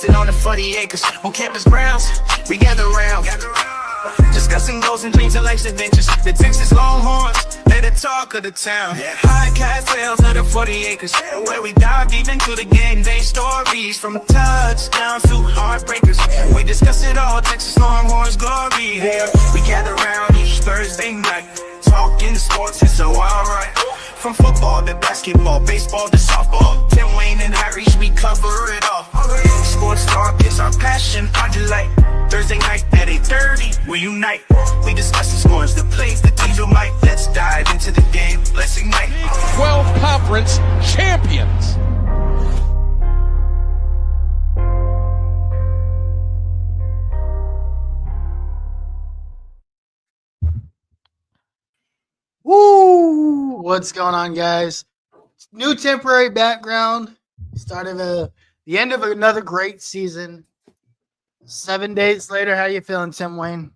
On the 40 acres, on campus grounds, we gather round, discussing goals and dreams and life's adventures. The Texas Longhorns, they're the talk of the town. High castles of the 40 acres, where we dive deep into the game day stories, from touchdowns to heartbreakers. We discuss it all, Texas Longhorns glory. Here we gather round each Thursday night, talking sports, it's so alright. From football to basketball, baseball to softball, Tim Wayne and Irish, we cover it all. Sports talk is our passion, our delight. Thursday night at 8:30, we unite. We discuss the scores, the plays, the teams who might. Let's dive into the game, let's ignite. 12 conference champions. Woo! What's going on, guys? New temporary background. Start of the end of another great season. 7 days later, how you feeling, Tim Wayne?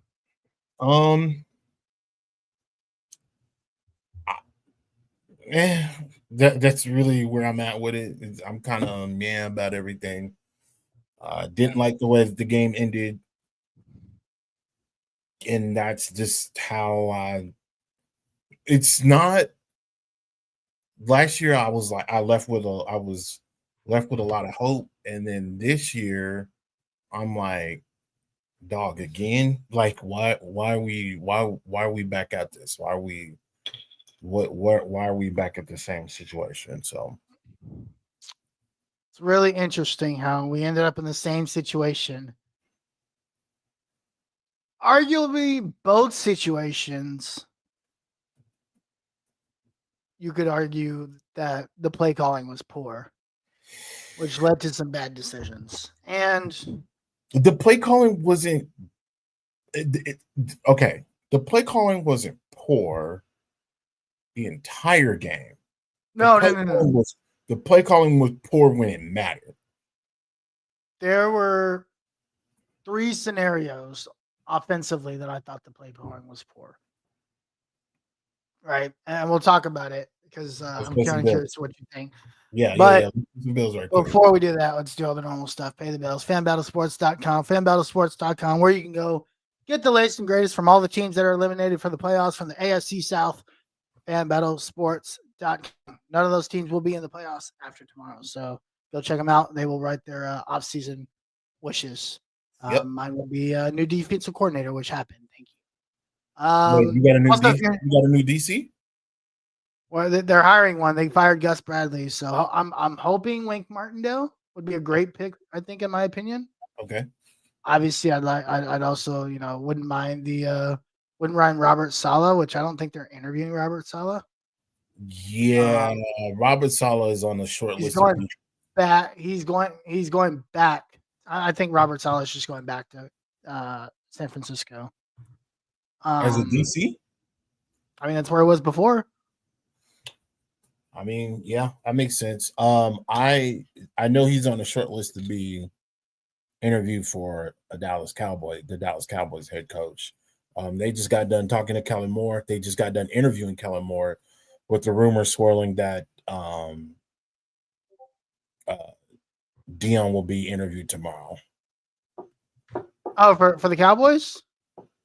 That's really where I'm at with it. I'm kind of about everything. Didn't like the way the game ended, and that's just how it's not. Last year, I was left with a lot of hope, and then this year, I'm like, dog, again. Like, why are we back at this? Why are we back at the same situation? So it's really interesting how we ended up in the same situation. Arguably, both situations, you could argue that the play calling was poor, which led to some bad decisions. And the play calling wasn't okay. The play calling wasn't poor the entire game. No. The play calling was poor when it mattered. There were 3 scenarios offensively that I thought the play calling was poor. Right, and we'll talk about it because I'm kind of curious what you think. But bills right before we do that, let's do all the normal stuff. Pay the bills. FanBattlesports.com, FanBattlesports.com, where you can go get the latest and greatest from all the teams that are eliminated for the playoffs from the AFC South. FanBattlesports.com. None of those teams will be in the playoffs after tomorrow. So go check them out. They will write their off-season wishes. Yep. Mine will be a new defensive coordinator, which happened. Thank you. Wait, you got a new also, DC? You got a new DC? Well, they're hiring one. They fired Gus Bradley, so I'm hoping Wink Martindale would be a great pick. I think, in my opinion. Okay. Obviously, I'd also wouldn't mind Robert Saleh, which I don't think they're interviewing Robert Saleh. Yeah, Robert Saleh is on the short He's list. going back. He's going back. I think Robert Saleh is just going back to San Francisco. As a DC? I mean, that's where it was before. I mean, yeah, that makes sense. I know he's on the short list to be interviewed for the Dallas Cowboys head coach. They just got done talking to Kellen Moore. They just got done interviewing Kellen Moore, with the rumor swirling that Dion will be interviewed tomorrow. Oh, for the Cowboys?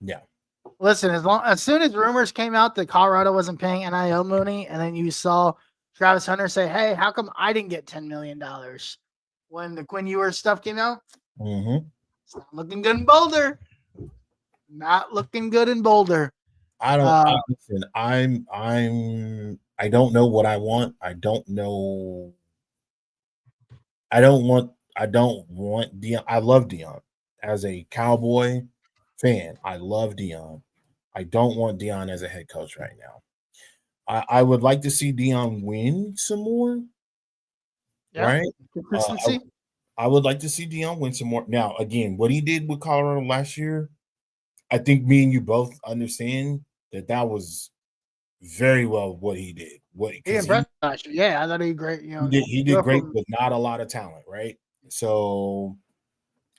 Yeah. Listen, as soon as rumors came out that Colorado wasn't paying NIL money, and then you saw Travis Hunter say, "Hey, how come I didn't get $10 million?" when the Quinn Ewers stuff came out, It's not looking good in Boulder. Not looking good in Boulder. I don't listen. I don't know what I want. I don't know. I don't want Dion. I love Dion as a Cowboy fan. I love Dion. I don't want Dion as a head coach right now. I would like to see Dion win some more. Yeah, right? Consistency. I would like to see Dion win some more. Now, again, what he did with Colorado last year, I think me and you both understand that was very well what he did. He impressed last year. Yeah, I thought he did great. He did great with not a lot of talent, right? So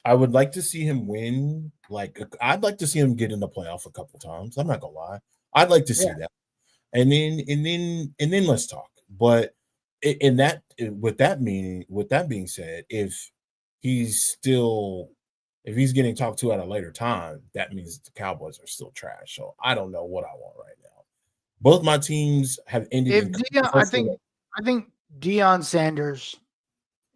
I would like to see him win. Like, I'd like to see him get in the playoff a couple times. I'm not gonna lie. I'd like to see that. And then let's talk. But with that being said, if he's getting talked to at a later time, that means the Cowboys are still trash. So I don't know what I want right now. Both my teams have ended. I think Deion Sanders.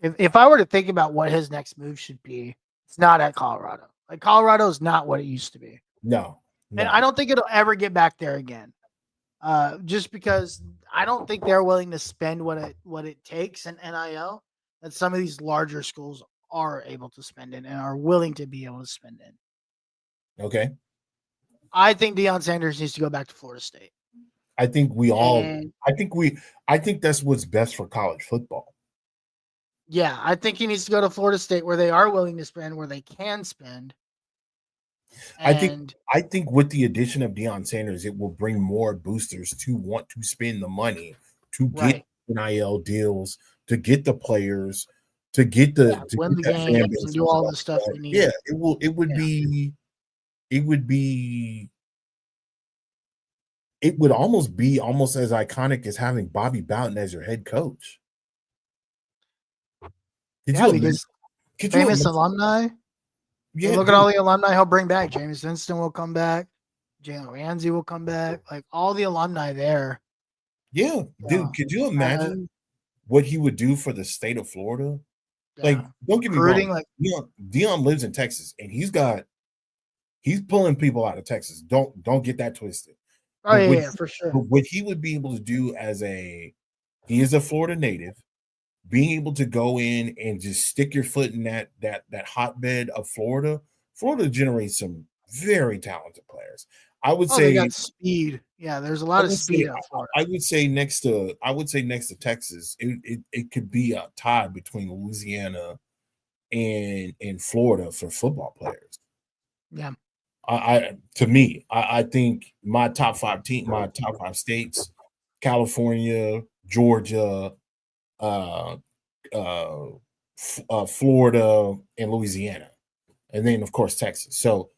If I were to think about what his next move should be, it's not at Colorado. Like, Colorado is not what it used to be. No. And I don't think it'll ever get back there again. Just because I don't think they're willing to spend what it takes in NIL that some of these larger schools are able to spend in and are willing to be able to spend in. Okay. I think Deion Sanders needs to go back to Florida State. I think I think that's what's best for college football. Yeah, I think he needs to go to Florida State where they are willing to spend, where they can spend. I think with the addition of Deion Sanders, it will bring more boosters to want to spend the money to get NIL deals, to get the players, to get to win the games and do all the stuff they need. Yeah, it would almost be as iconic as having Bobby Bowden as your head coach. Because famous alumni. Yeah, look at all the alumni he'll bring back. James Winston will come back. Jalen Ramsey will come back. Like, all the alumni there. Yeah, dude. Could you imagine what he would do for the state of Florida? Like, don't get me wrong. Like, Deion lives in Texas, and he's pulling people out of Texas. Don't get that twisted. Oh, yeah, for sure. But what he would be able to do he is a Florida native, being able to go in and just stick your foot in that hotbed of Florida. Florida generates some very talented players. I would say they got speed. Yeah, there's a lot of speed out Florida. I would say next to Texas, it could be a tie between Louisiana and Florida for football players. Yeah. I think my top five states: California, Georgia, Florida, and Louisiana, and then of course Texas. So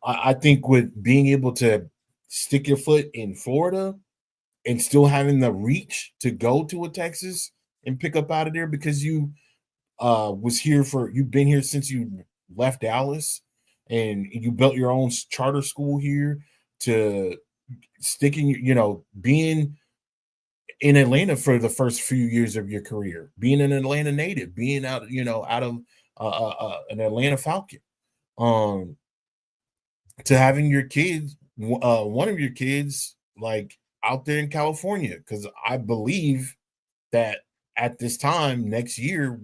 I think with being able to stick your foot in Florida and still having the reach to go to a Texas and pick up out of there because you you've been here since you left Dallas and you built your own charter school here, to sticking, being in Atlanta for the first few years of your career, being an Atlanta native, being out of an Atlanta Falcon, um, to having your kids, one of your kids, like out there in California, because I believe that at this time next year,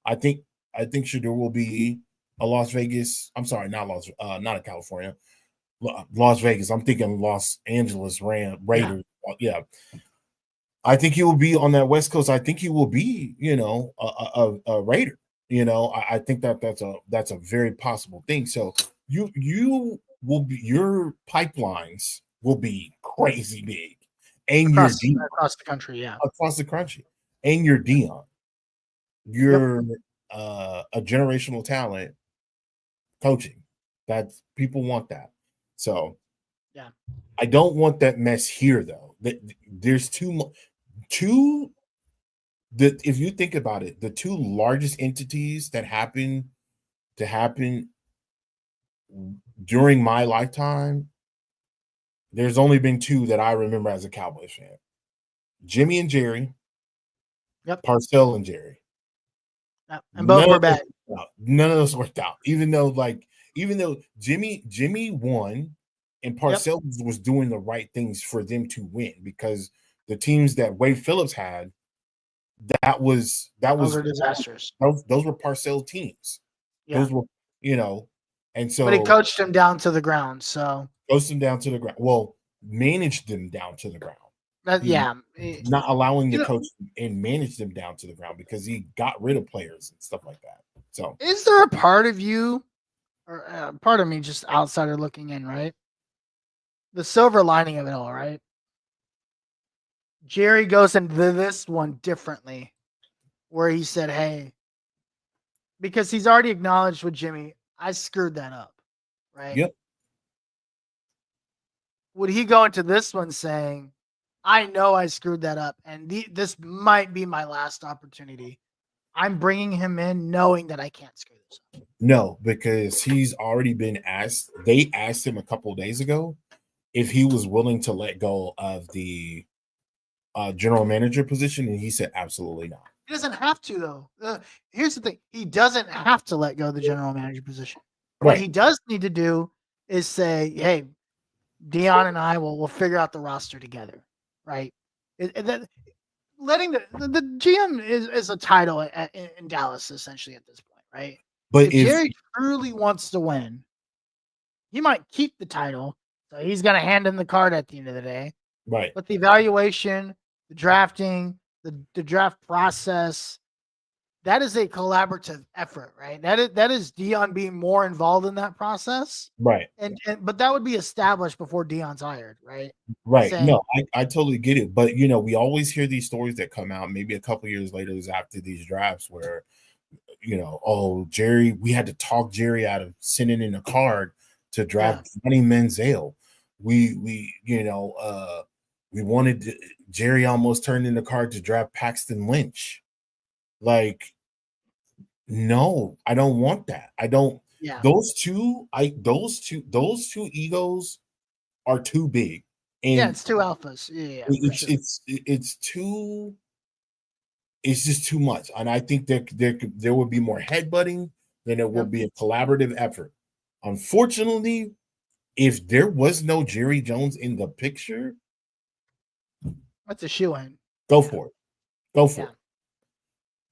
I think I think there will be a Las Vegas. I'm sorry, not a California, Las Vegas. I'm thinking Los Angeles Yeah. Raiders. Yeah, I think he will be on that West Coast. I think he will be, a Raider. I think that's a very possible thing. So you will be your pipelines will be crazy big, and your Dion Across the country. Yeah. across the country, and your Dion, Yep. you're a generational talent coaching. That people want that. So Yeah. I don't want that mess here though. There's two if you think about it, the two largest entities that happen to happen during my lifetime, there's only been two that I remember as a Cowboys fan. Jimmy and Jerry, Yep. Parcell and Jerry. Yep. And both were bad. None of those worked out. Even though Jimmy won and Parcell was doing the right things for them to win, because the teams that Wade Phillips had, those Those are disasters. those were Parcell teams. Yeah. Those were, and so But he coached him down to the ground. So coached them down to the ground. Well, managed them down to the ground. Not allowing the coach and manage them down to the ground, because he got rid of players and stuff like that. So, is there a part of you, or part of me, just outsider looking in, right? The silver lining of it all, right? Jerry goes into this one differently, where he said, "Hey," because he's already acknowledged with Jimmy, I screwed that up, right? Yep. Would he go into this one saying, I know I screwed that up, and this might be my last opportunity. I'm bringing him in knowing that I can't screw this up? No, because he's already been asked. They asked him a couple of days ago if he was willing to let go of the general manager position, and he said absolutely not. He doesn't have to, though. Here's the thing. He doesn't have to let go of the general manager position. What Right. he does need to do is say, hey, Dion and I will figure out the roster together, right? Letting the GM is a title in Dallas, essentially, at this point, right? But if Jerry truly wants to win, he might keep the title. So he's going to hand him the card at the end of the day. Right. But the evaluation, the drafting, the draft process, that is a collaborative effort, right? That is Dion being more involved in that process. Right. But that would be established before Dion's hired, right? Right. No, I totally get it. But, we always hear these stories that come out maybe a couple years later after these drafts where, Jerry, we had to talk Jerry out of sending in a card to draft Johnny Manziel. We wanted Jerry almost turned in a card to draft Paxton Lynch. Like, no, I don't want that. I don't. Yeah. Those two egos are too big. And it's two alphas. Yeah, it's too. It's just too much, and I think there would be more headbutting than it would be a collaborative effort. Unfortunately, if there was no Jerry Jones in the picture, that's a shoe-in. Go for it. Go for it.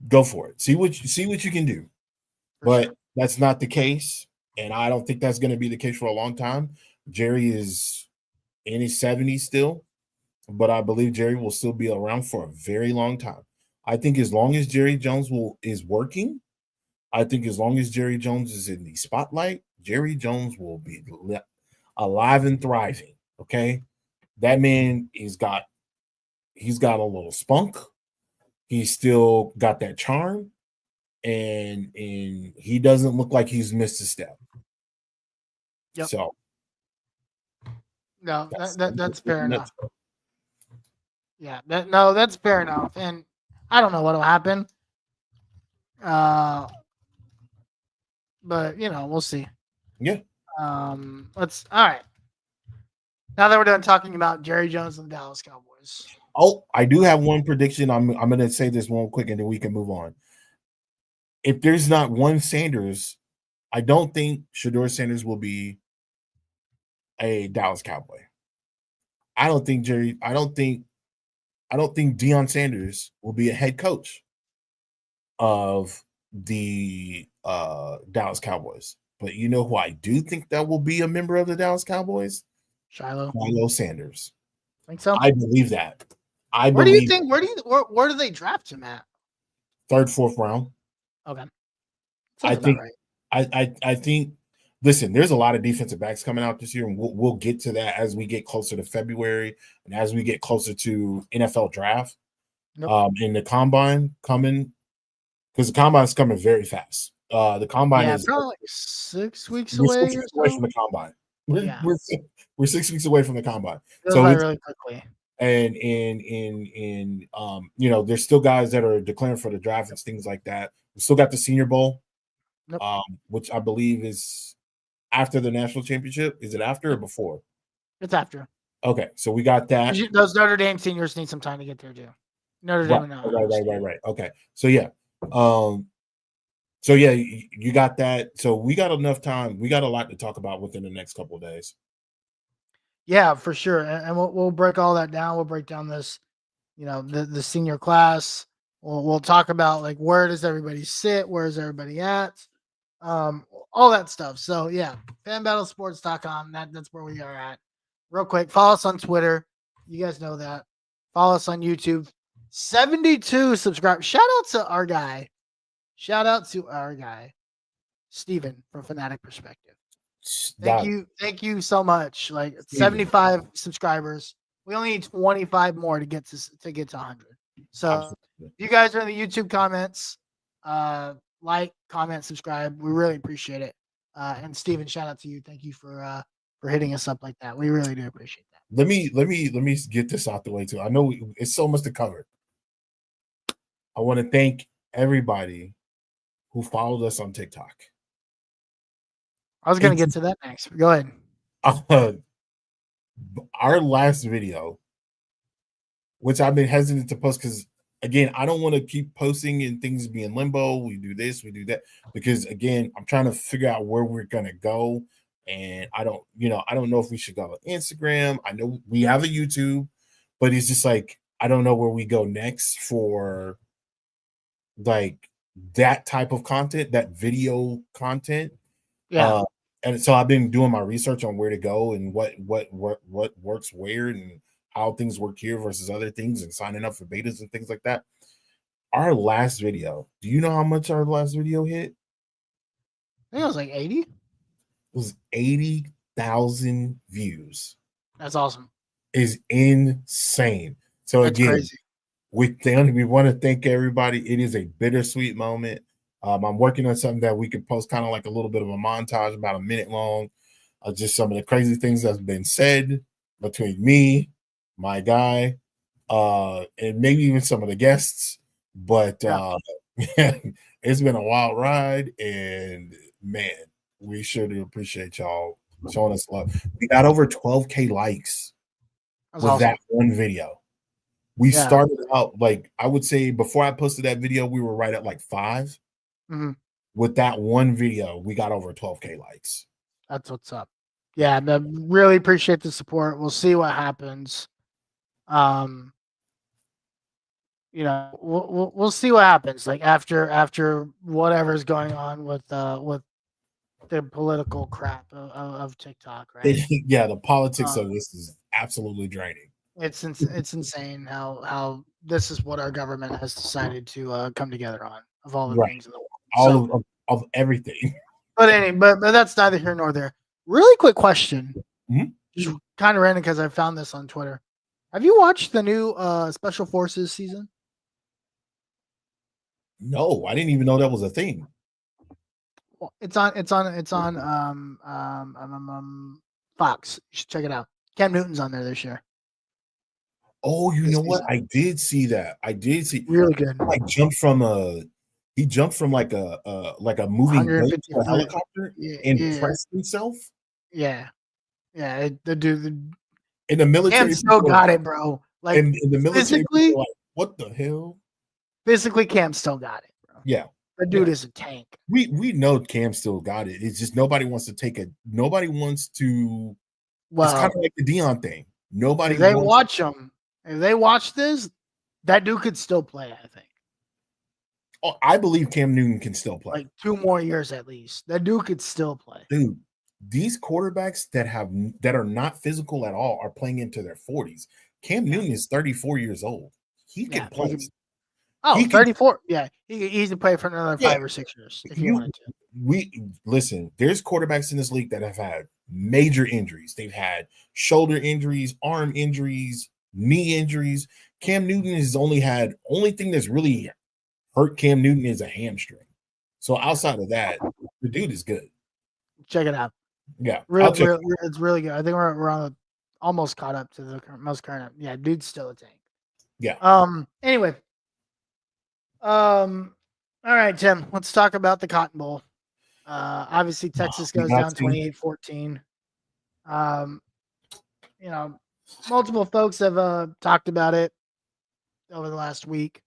Go for it. See what you can do. But that's not the case, and I don't think that's going to be the case for a long time. Jerry is in his 70s still, but I believe Jerry will still be around for a very long time. I think as long as Jerry Jones is working, I think as long as Jerry Jones is in the spotlight, Jerry Jones will be alive and thriving. Okay, that man he's got a little spunk. He's still got that charm, and he doesn't look like he's missed a step. Yep. So, no, that's fair enough. Yeah, that's fair enough, and I don't know what'll happen. But we'll see. Yeah. All right. Now that we're done talking about Jerry Jones and the Dallas Cowboys, Oh, I do have one prediction. I'm going to say this one quick, and then we can move on. If there's not one Sanders, I don't think Shador Sanders will be a Dallas Cowboy. I don't think Deion Sanders will be a head coach of the Dallas Cowboys. But you know who I do think that will be a member of the Dallas Cowboys? Shiloh. Sanders. Think so? I believe that. Where do you think? Where do they draft him at? Third, fourth round. Okay. I think. Right. I think. Listen, there's a lot of defensive backs coming out this year, and we'll get to that as we get closer to February and as we get closer to NFL draft. Nope. And the combine coming, because the combine is coming very fast. The combine is probably like 6 weeks away. 6 weeks away from the combine. We're 6 weeks away from the combine. So really quickly. And there's still guys that are declaring for the draft and things like that. We still got the Senior Bowl, which I believe is after the national championship. Is it after or before? It's after. Okay, so we got that. Those Notre Dame seniors need some time to get there too. Notre Dame, right. Okay, so yeah, you got that. So we got enough time. We got a lot to talk about within the next couple of days. Yeah, for sure, and we'll break all that down. We'll break down this, the senior class. We'll talk about like where does everybody sit, where is everybody at, all that stuff. So yeah, fanbattlesports.com. That's where we are at. Real quick, follow us on Twitter. You guys know that. Follow us on YouTube. 72 subscribers. Shout out to our guy. Steven from Fanatic Perspective. Thank you so much. Like 75 subscribers. We only need 25 more to get to 100. So absolutely. If you guys are in the YouTube comments, like, comment, subscribe. We really appreciate it. And Steven, shout out to you. Thank you for hitting us up like that. We really do appreciate that. Let me get this out the way too. I know it's so much to cover. I want to thank everybody who followed us on TikTok. I was going to get to that next. Go ahead. Our last video, which I've been hesitant to post because, again, I don't want to keep posting and things be in limbo. We do this, we do that. Because, again, I'm trying to figure out where we're going to go. And I don't know if we should go to Instagram. I know we have a YouTube, but it's just like, I don't know where we go next for like that type of content, that video content. Yeah. And so I've been doing my research on where to go and what works where and how things work here versus other things and signing up for betas and things like that. Our last video, do you know how much our last video hit? I think it was like 80. It was 80,000 views. That's awesome. Is insane. So that's again, crazy. We want to thank everybody. It is a bittersweet moment. I'm working on something that we can post kind of like a little bit of a montage, about a minute long, of just some of the crazy things that's been said between me, my guy, and maybe even some of the guests. But it's been a wild ride, and man, we sure do appreciate y'all showing us love. We got over 12K likes with awesome. That one video. We started out, like, I would say before I posted that video, we were right at like 5. Mm-hmm. With that one video, we got over 12K likes. That's what's up. Yeah, really appreciate the support. We'll see what happens. We'll see what happens. Like after whatever's going on with the political crap of TikTok, right? Yeah, the politics of this is absolutely draining. It's insane how this is what our government has decided to come together on, of all the things in the world. All of everything. But that's neither here nor there. Really quick question. Mm-hmm. Just kind of random because I found this on Twitter. Have you watched the new Special Forces season? No, I didn't even know that was a thing. Well, it's on Fox. You should check it out. Cam Newton's on there this year. Oh, you know what? I did see that. Really good. He jumped from like a moving helicopter and pressed himself. Yeah. The dude in the military. Cam still got it, bro. Like And the military people physically, are like, what the hell? physically, Cam still got it, bro. Yeah. The dude is a tank. We know Cam still got it. It's just nobody wants to it's kind Well, of like the Dion thing. Nobody if they wants watch him, if they watch this, that dude could still play, I think. I believe Cam Newton can still play. Like 2 more years at least. That dude could still play. Dude, these quarterbacks that are not physical at all are playing into their 40s. Cam Newton is 34 years old. He can play. Oh, 34. Yeah, he could easily play for another 5 or 6 years if he wanted to. We listen, there's quarterbacks in this league that have had major injuries. They've had shoulder injuries, arm injuries, knee injuries. Cam Newton has only thing that's really hurt Cam Newton is a hamstring. So outside of that, the dude is good. Check it out. Yeah, it's really good. I think we're on the, almost caught up to the most current. Yeah, dude's still a tank. Yeah. Anyway. All right, Tim. Let's talk about the Cotton Bowl. Obviously, Texas goes down 28-14. You know, multiple folks have talked about it over the last week.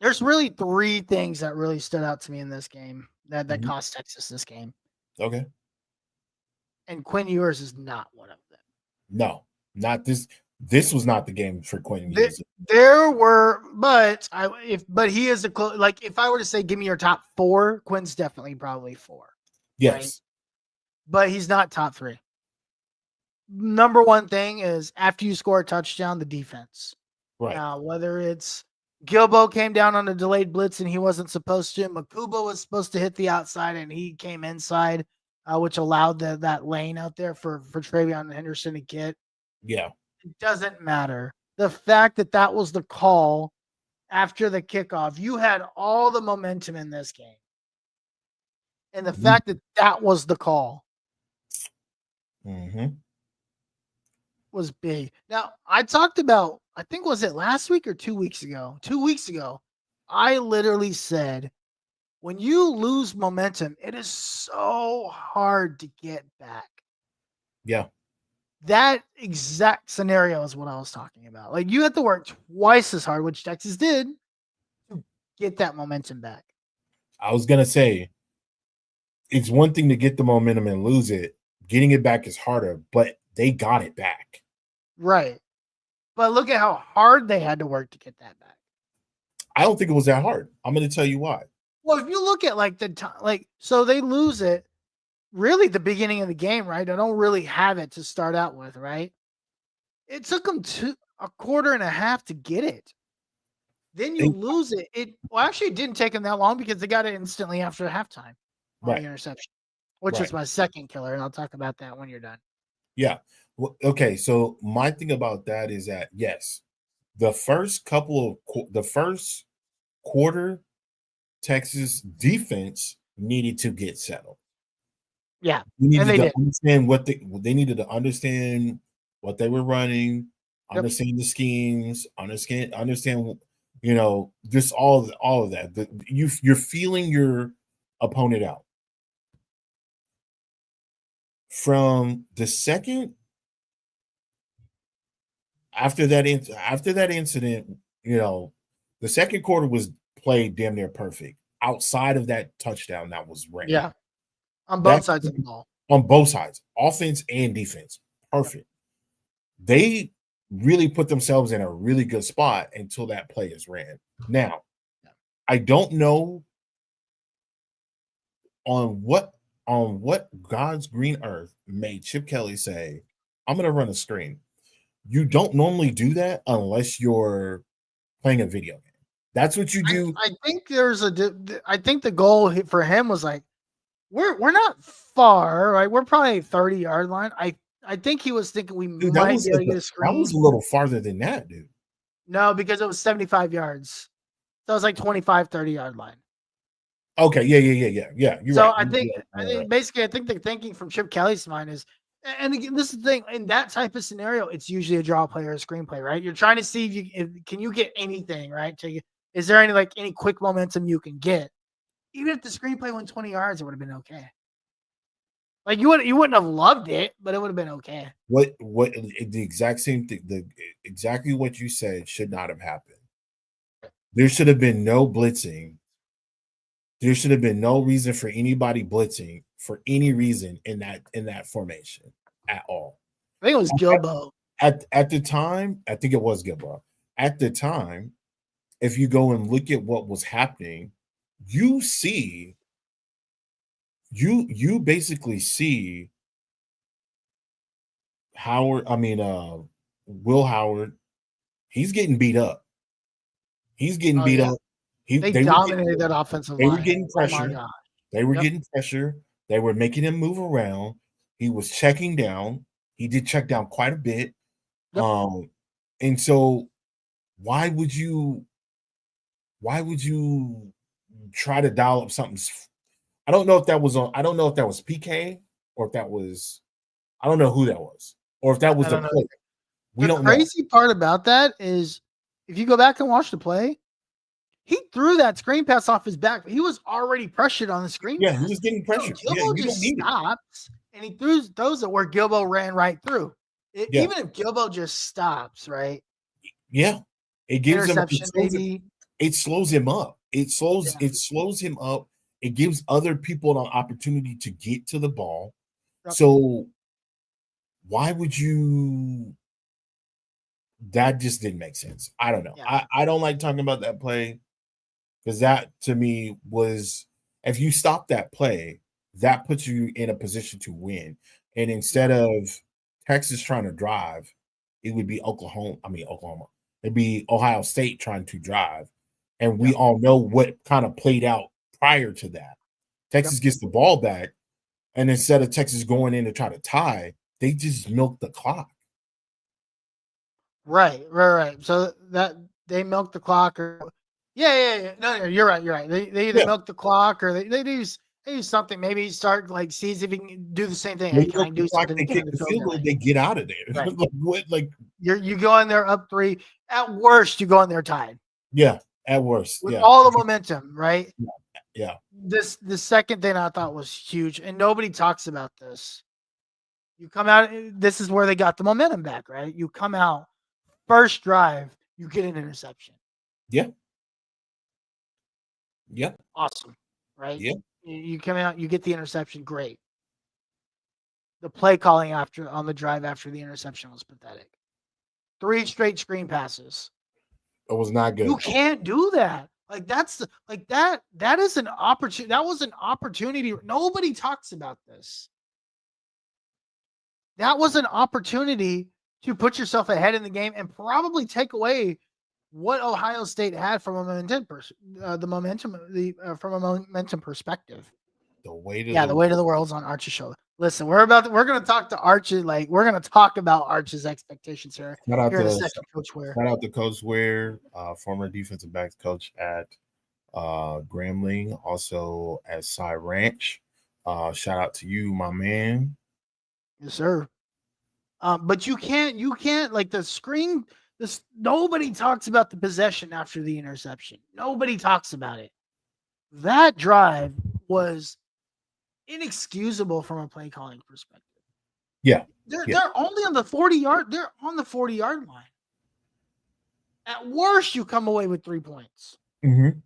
There's really 3 things that really stood out to me in this game that cost Texas this game. Okay. And Quinn Ewers is not one of them. No, not this. This was not the game for Quinn Ewers. There were, but he is like if I were to say give me your top 4, Quinn's definitely probably 4. Yes. Right? But he's not top 3. Number one thing is after you score a touchdown, the defense. Right. Now, whether it's Gilbo came down on a delayed blitz and he wasn't supposed to. Makuba was supposed to hit the outside and he came inside, which allowed that lane out there for Travion Henderson to get. Yeah. It doesn't matter. The fact that was the call after the kickoff, you had all the momentum in this game. And the fact that was the call was big. Now, I talked about, I think, was it last week or 2 weeks ago? 2 weeks ago, I literally said, when you lose momentum, it is so hard to get back. Yeah. That exact scenario is what I was talking about. Like, you had to work twice as hard, which Texas did, to get that momentum back. I was going to say, it's one thing to get the momentum and lose it. Getting it back is harder, but they got it back. Right. But look at how hard they had to work to get that back. I don't think it was that hard. I'm going to tell you why. Well, if you look at like the time, like, so they lose it really the beginning of the game, right? They don't really have it to start out with, right? It took them a quarter and a half to get it. Then you lose it. It didn't take them that long because they got it instantly after halftime on the interception, which is my second killer, and I'll talk about that when you're done. Yeah. Well, okay. So my thing about that is that yes, the first quarter, Texas defense needed to get settled. Yeah, we needed to understand what they needed to understand what they were running, understand the schemes, understand just all of that. You're feeling your opponent out. From the second after that incident, the second quarter was played damn near perfect. Outside of that touchdown that was ran. Yeah. On both sides of the ball. On both sides, offense and defense. Perfect. They really put themselves in a really good spot until that play is ran. Now, I don't know on what God's green earth made Chip Kelly say, I'm going to run a screen. You don't normally do that unless you're playing a video game. That's what you do. I think I think the goal for him was like, we're not far, right? We're probably 30-yard line. I think he was thinking might be able to get a screen. That was a little farther than that, dude. No, because it was 75 yards. So it was like 25, 30-yard line. Okay, yeah. You're so right. I think basically, I think the thinking from Chip Kelly's mind is, and again, this is the thing, in that type of scenario, it's usually a draw play or a screenplay, right? You're trying to see if can you get anything, right? Is there any quick momentum you can get? Even if the screenplay went 20 yards, it would have been okay. Like you wouldn't have loved it, but it would have been okay. What the exact same thing, exactly what you said should not have happened. There should have been no blitzing. There should have been no reason for anybody blitzing for any reason in that formation at all. I think it was Gilbo. At the time, I think it was Gilbo. At the time, if you go and look at what was happening, you see you basically see Will Howard, he's getting beat up. He's getting beat up. They dominated that offensive line. They were getting pressure. They were getting pressure. They were making him move around. He was checking down. He did check down quite a bit. Yep. And so why would you try to dial up something? I don't know if that was PK or if that was, I don't know who that was, or if that was the play. The crazy part about that is if you go back and watch the play, he threw that screen pass off his back. He was already pressured on the screen. Yeah, he was getting pressured. Gilbo just stops and he throws it where Gilbo ran right through. Even if Gilbo just stops, right? Yeah, it gives him. It slows him up. It slows him up. It gives other people an opportunity to get to the ball. Yep. So why would you? That just didn't make sense. I don't know. Yeah. I don't like talking about that play because that to me was, if you stop that play, that puts you in a position to win. And instead of Texas trying to drive, it would be Oklahoma. It'd be Ohio State trying to drive. And we all know what kind of played out prior to that. Texas gets the ball back, and instead of Texas going in to try to tie, they just milked the clock. Right. So that they milk the clock, or No, you're right. They either milk the clock or they do something. Maybe start like sees if he can do the same thing. They do something. They kick the field goal. They get out of there. Right. You go in there up 3. At worst, you go in there tied. Yeah, at worst. With all the momentum, right? Yeah. The second thing I thought was huge, and nobody talks about this. You come out. This is where they got the momentum back, right? You come out. First drive, you get an interception. Yeah. Awesome, right? Yeah. You come out, you get the interception. Great. The play calling on the drive after the interception was pathetic. 3 straight screen passes. It was not good. You can't do that. Like that is an opportunity. That was an opportunity. Nobody talks about this. That was an opportunity to put yourself ahead in the game and probably take away what Ohio State had from a momentum perspective. The weight of the world's on Arch's shoulder. Listen, we're going to talk to Arch. We're going to talk about Arch's expectations here. Shout out to Coach Ware, former defensive backs coach at Grambling, also at Cy Ranch. Shout out to you, my man. Yes, sir. But you can't like the screen. Nobody talks about the possession after the interception. Nobody talks about it. That drive was inexcusable from a play calling perspective. Yeah. They're only on the 40-yard. They're on the 40-yard line. At worst, you come away with 3 points. Mm-hmm.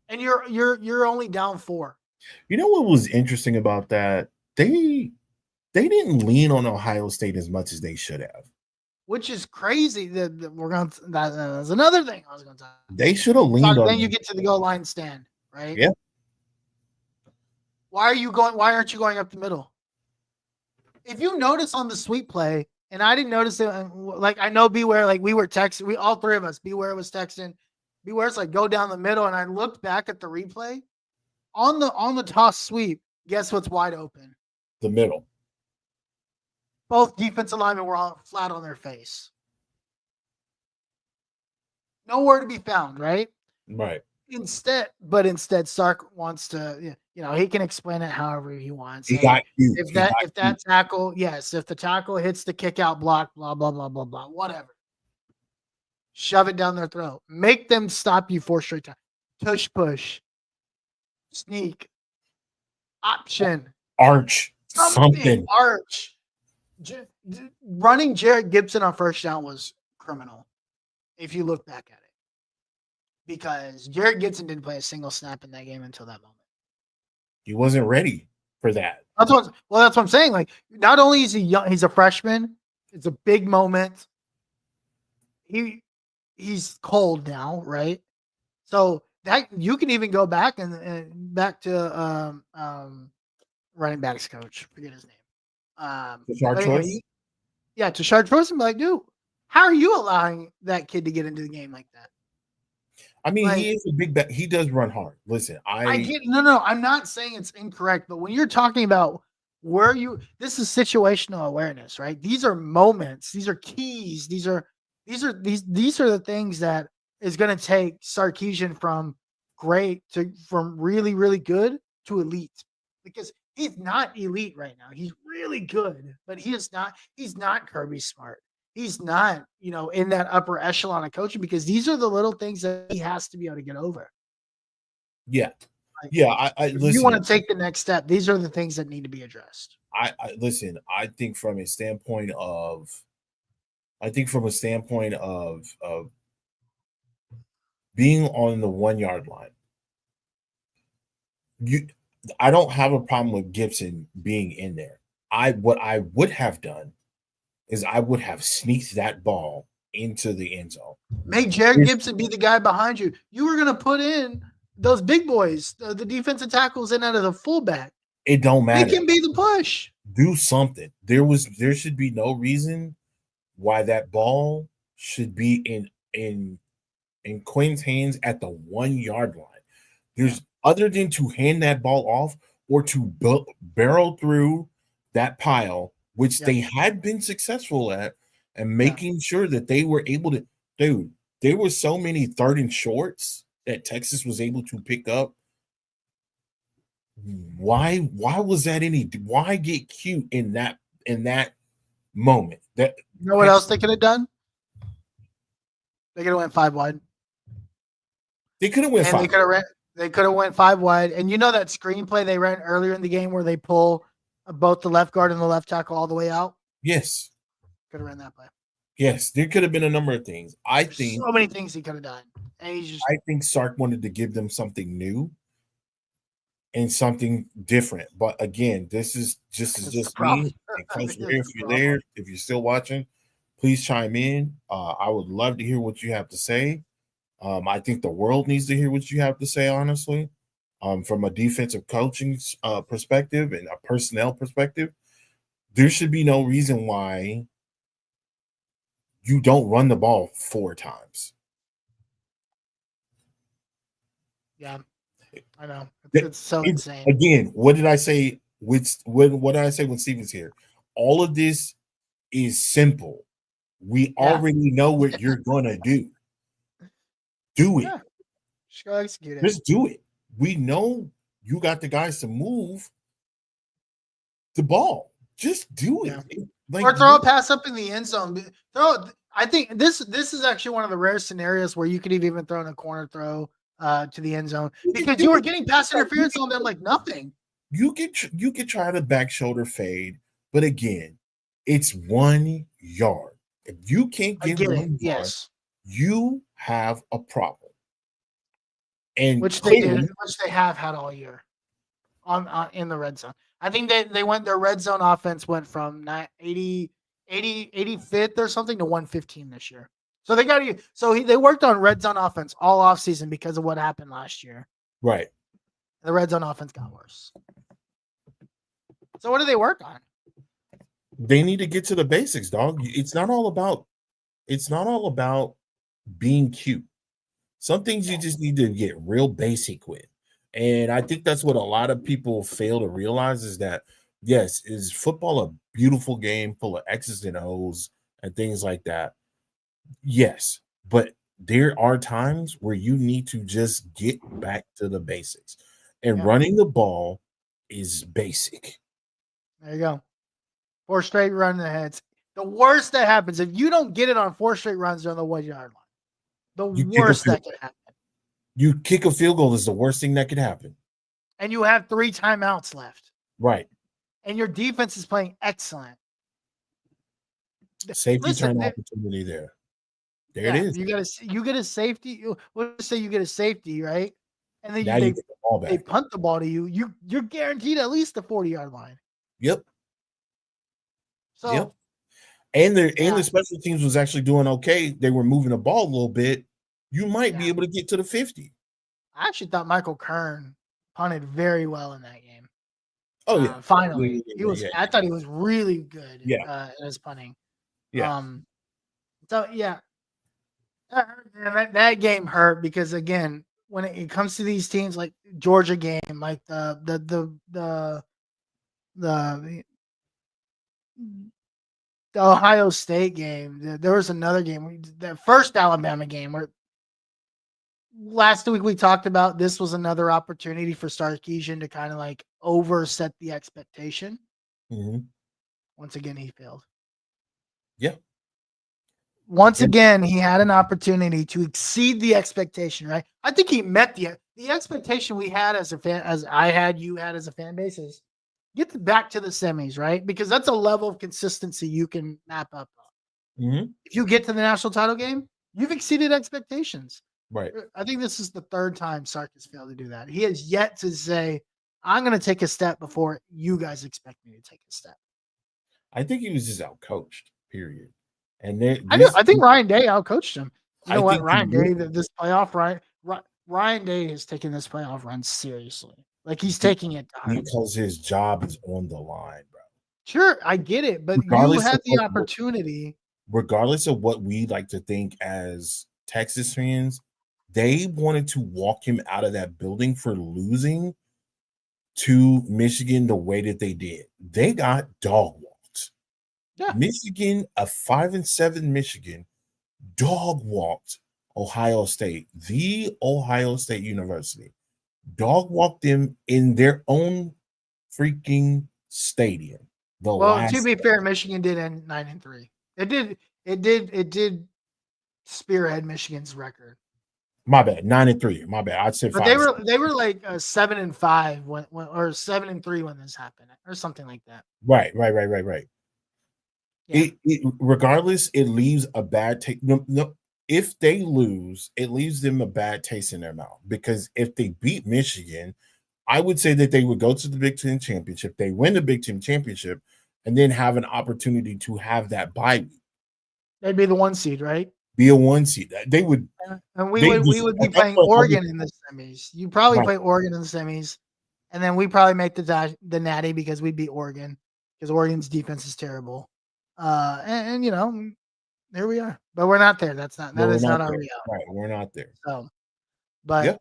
And you're only down 4. You know what was interesting about that? They didn't lean on Ohio State as much as they should have. Which is crazy. That's another thing I was going to talk about. They should have leaned on. Then you get to the goal line stand, right? Yeah. Why aren't you going up the middle? If you notice on the sweep play, and I didn't notice it, like I know Beware, like we were texting, all 3 of us, Beware was texting. Beware's like go down the middle, and I looked back at the replay. On the toss sweep, guess what's wide open? The middle. Both defensive linemen were all flat on their face. Nowhere to be found, right? Right. Instead, Sark wants to, he can explain it however he wants. He got you. If that tackle, yes, if the tackle hits the kick out block, blah, blah, blah, blah, blah, whatever. Shove it down their throat. Make them stop you 4 straight times. Push, sneak, option. Arch. Something. Something. Arch. Running Jarrett Gibson on first down was criminal if you look back at it. Because Jarrett Gibson didn't play a single snap in that game until that moment. He wasn't ready for that. That's what I'm saying. Like, not only is he young, he's a freshman. It's a big moment. He's cold now, right? So that you can even go back and back to running backs coach. Forget his name. Tashard Choice? Yeah, Tashard Choice. I'm like, dude, how are you allowing that kid to get into the game like that? I mean, Like, he is a big back. He does run hard. Listen, I get no. I'm not saying it's incorrect, but when you're talking about this is situational awareness, right? These are moments. These are keys. These are the things that is going to take Sarkisian from really, really good to elite, because he's not elite right now. He's really good, but he's not Kirby Smart. He's not, in that upper echelon of coaching, because these are the little things that he has to be able to get over. Yeah. Like, Yeah. I if listen. you want to take the next step, these are the things that need to be addressed. I listen. I think from a standpoint of being on the 1 yard line, I don't have a problem with Gibson being in there. What I would have done is I would have sneaked that ball into the end zone. Make Jared Gibson be the guy behind you. You were going to put in those big boys, the defensive tackles in out of the fullback. It don't matter. They can be the push. Do something. There should be no reason why that ball should be in Quinn's hands at the 1 yard line. There's other than to hand that ball off or to barrel through that pile, which they had been successful at, and making sure that they were able to. Dude, there were so many 3rd and shorts that Texas was able to pick up. Why was that why get cute in that moment? That, you know what else they could have done? They could have went 5 wide. They could have went 5. They could have went 5 wide. And you know that screenplay they ran earlier in the game where they pull both the left guard and the left tackle all the way out? Yes. Could have ran that play. Yes, there could have been a number of things. There's so many things he could have done. And I think Sark wanted to give them something new and something different. But again, this is just me. And Coach Ray, if you're there, if you're still watching, please chime in. I would love to hear what you have to say. I think the world needs to hear what you have to say, honestly, from a defensive coaching perspective and a personnel perspective. There should be no reason why you don't run the ball 4 times. Yeah, I know. It's so insane. Again, what did I say? What did I say when Steve was here? All of this is simple. We already know what you're gonna do. Do it. Yeah. Just go execute it. Just do it. We know you got the guys to move the ball. Just do it. Yeah. Or throw a pass up in the end zone. I think this is actually one of the rare scenarios where you could even throw in a corner throw to the end zone, because you were getting pass interference on them like nothing. You could try the back shoulder fade, but again, it's 1 yard. If you can't get 1 yard, you have a problem. And which they have had all year on in the red zone. I think their red zone offense went from 85th or something to 115 this year. So they worked on red zone offense all offseason because of what happened last year. Right. The red zone offense got worse. So what do they work on? They need to get to the basics, dog. It's not all about being cute. Some things you just need to get real basic with. And I think that's what a lot of people fail to realize is that, yes, is football a beautiful game full of X's and O's and things like that? Yes, but there are times where you need to just get back to the basics. And running the ball is basic. There you go. 4 straight run aheads. The worst that happens, if you don't get it on 4 straight runs on the 1 yard line, the worst that could happen. You kick a field goal is the worst thing that could happen. And you have 3 timeouts left. Right. and your defense is playing excellent. Safety Listen, turn opportunity there. There it yeah, is. you get a safety. Let's say you get a safety, right? And then Now you get the ball they back. punt the ball to you. You're guaranteed at least the 40-yard line. Yep. So Yep. And yeah. the special teams was actually doing okay. They were moving the ball a little bit. You might be Yeah. able to get to the 50. I actually thought Michael Kern punted very well in that game. Oh yeah. Finally, Yeah. I thought he was really good. Yeah. In his punting. Yeah. So yeah, that game hurt because again, when it comes to these teams like Georgia game, like the Ohio State game, there was another game, the first Alabama game where last week we talked about this was another opportunity for Sarkisian to kind of like overset the expectation. Mm-hmm. Once again, he failed. Yeah. Once again, he had an opportunity to exceed the expectation, right? I think he met the expectation we had as a fan, as I had, you had as a fan base is get back to the semis, right? Because that's a level of consistency you can map up on. Mm-hmm. If you get to the national title game, you've exceeded expectations. Right. I think this is the third time Sark has failed to do that. He has yet to say, I'm going to take a step before you guys expect me to take a step. I think he was just outcoached, period. And I think Ryan Day outcoached him. You know what? Ryan Day, this playoff, Ryan Day is taking this playoff run seriously. Like he's taking it to heart. Because his job is on the line, bro. Sure, I get it, but you had the opportunity. Regardless of what we like to think as Texas fans, they wanted to walk him out of that building for losing to Michigan the way that they did. They got dog walked. Yeah. Michigan, a 5-7 Michigan, dog walked Ohio State, the Ohio State University, dog walked them in their own freaking stadium. To be fair, Michigan did end 9-3. It did spearhead Michigan's record. My bad, 9-3. My bad. I'd say 5. But they were like 7-5 when or 7-3 when this happened, or something like that. Right. Yeah. Regardless, it leaves a bad taste. No, if they lose, it leaves them a bad taste in their mouth. Because if they beat Michigan, I would say that they would go to the Big Ten championship. They win the Big Ten championship, and then have an opportunity to have that bye week. They'd be the 1 seed, right? Be a 1 seed. They would, and we would be playing Oregon in the semis. You probably play Oregon in the semis, and then we probably make the natty because we beat Oregon because Oregon's defense is terrible. And you know, there we are, but we're not there. That is not our reality. Right, we're not there. So, but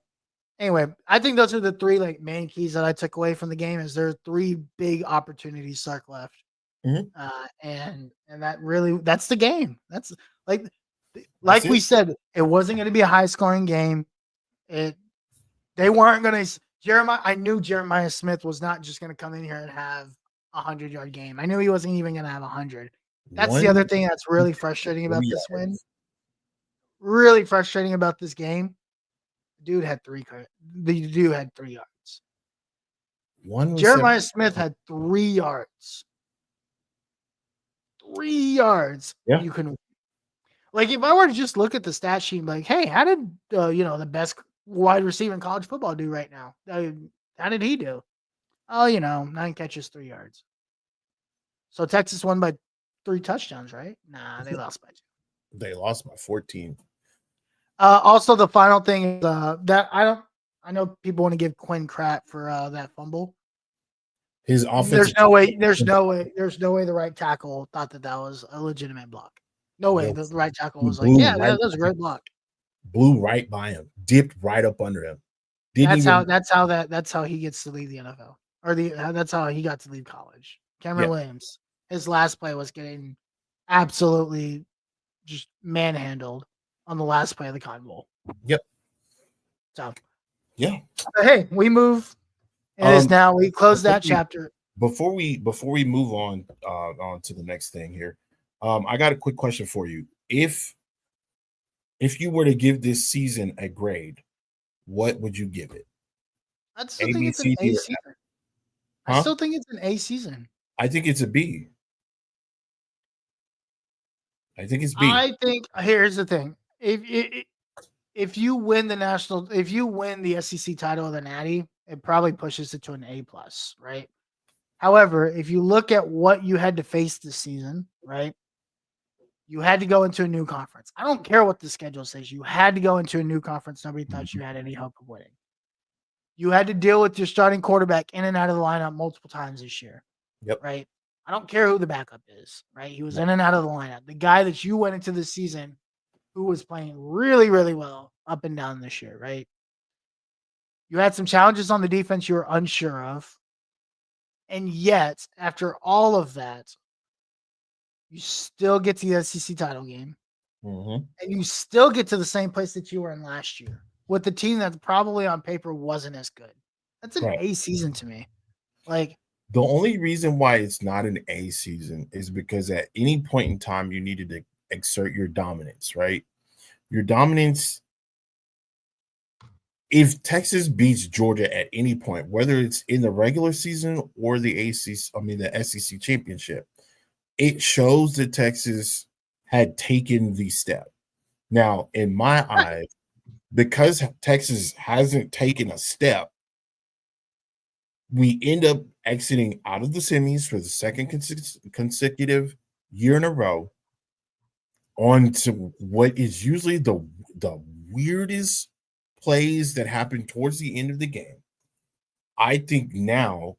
anyway, I think those are the 3 like main keys that I took away from the game. Is there are 3 big opportunities Sark left, and that really that's the game. That's like we said, it wasn't going to be a high scoring game. They weren't going to. I knew Jeremiah Smith was not just going to come in here and have a 100-yard game. I knew he wasn't even going to have 100. That's the other thing that's really frustrating about this win. Really frustrating about this game. The dude had 3 yards. Jeremiah Smith had 3 yards. 3 yards. Yeah. You can, like, if I were to just look at the stat sheet, like, hey, how did the best wide receiver in college football do right now? How did he do? Oh, 9 catches, 3 yards. So Texas won by 3 touchdowns, right? Nah, they lost by 2. They lost by 14. Also, the final thing is that I know people want to give Quinn crap for that fumble. His offense. There's no way the right tackle thought that was a legitimate block. No way. The right tackle was like, yeah, that was a great block. Blew right by him, dipped right up under him. That's how he gets to leave the NFL, or that's how he got to leave college. Cameron Williams, his last play was getting absolutely just manhandled on the last play of the Cotton Bowl. Yep. So, yeah. But hey, we move. It is now. We close that chapter. Before we move on to the next thing here, I got a quick question for you. If you were to give this season a grade, what would you give it? I still think it's an A season. I still think it's an A season. I think it's a B. I think it's B. I think here's the thing: if you win if you win the SEC title of the Natty, it probably pushes it to an A plus, right? However, if you look at what you had to face this season, right? You had to go into a new conference. I don't care what the schedule says. You had to go into a new conference. Nobody thought you had any hope of winning. You had to deal with your starting quarterback in and out of the lineup multiple times this year. Yep. Right. I don't care who the backup is. Right. He was in and out of the lineup. The guy that you went into the season who was playing really, really well up and down this year. Right. You had some challenges on the defense you were unsure of. And yet, after all of that, you still get to the SEC title game. Mm-hmm. And you still get to the same place that you were in last year with the team that probably on paper wasn't as good. That's an A season to me. Like, the only reason why it's not an A season is because at any point in time you needed to exert your dominance, right? Your dominance. If Texas beats Georgia at any point, whether it's in the regular season or the SEC championship, it shows that Texas had taken the step. Now, in my eyes, because Texas hasn't taken a step, we end up exiting out of the semis for the second consecutive year in a row on to what is usually the weirdest plays that happen towards the end of the game. I think now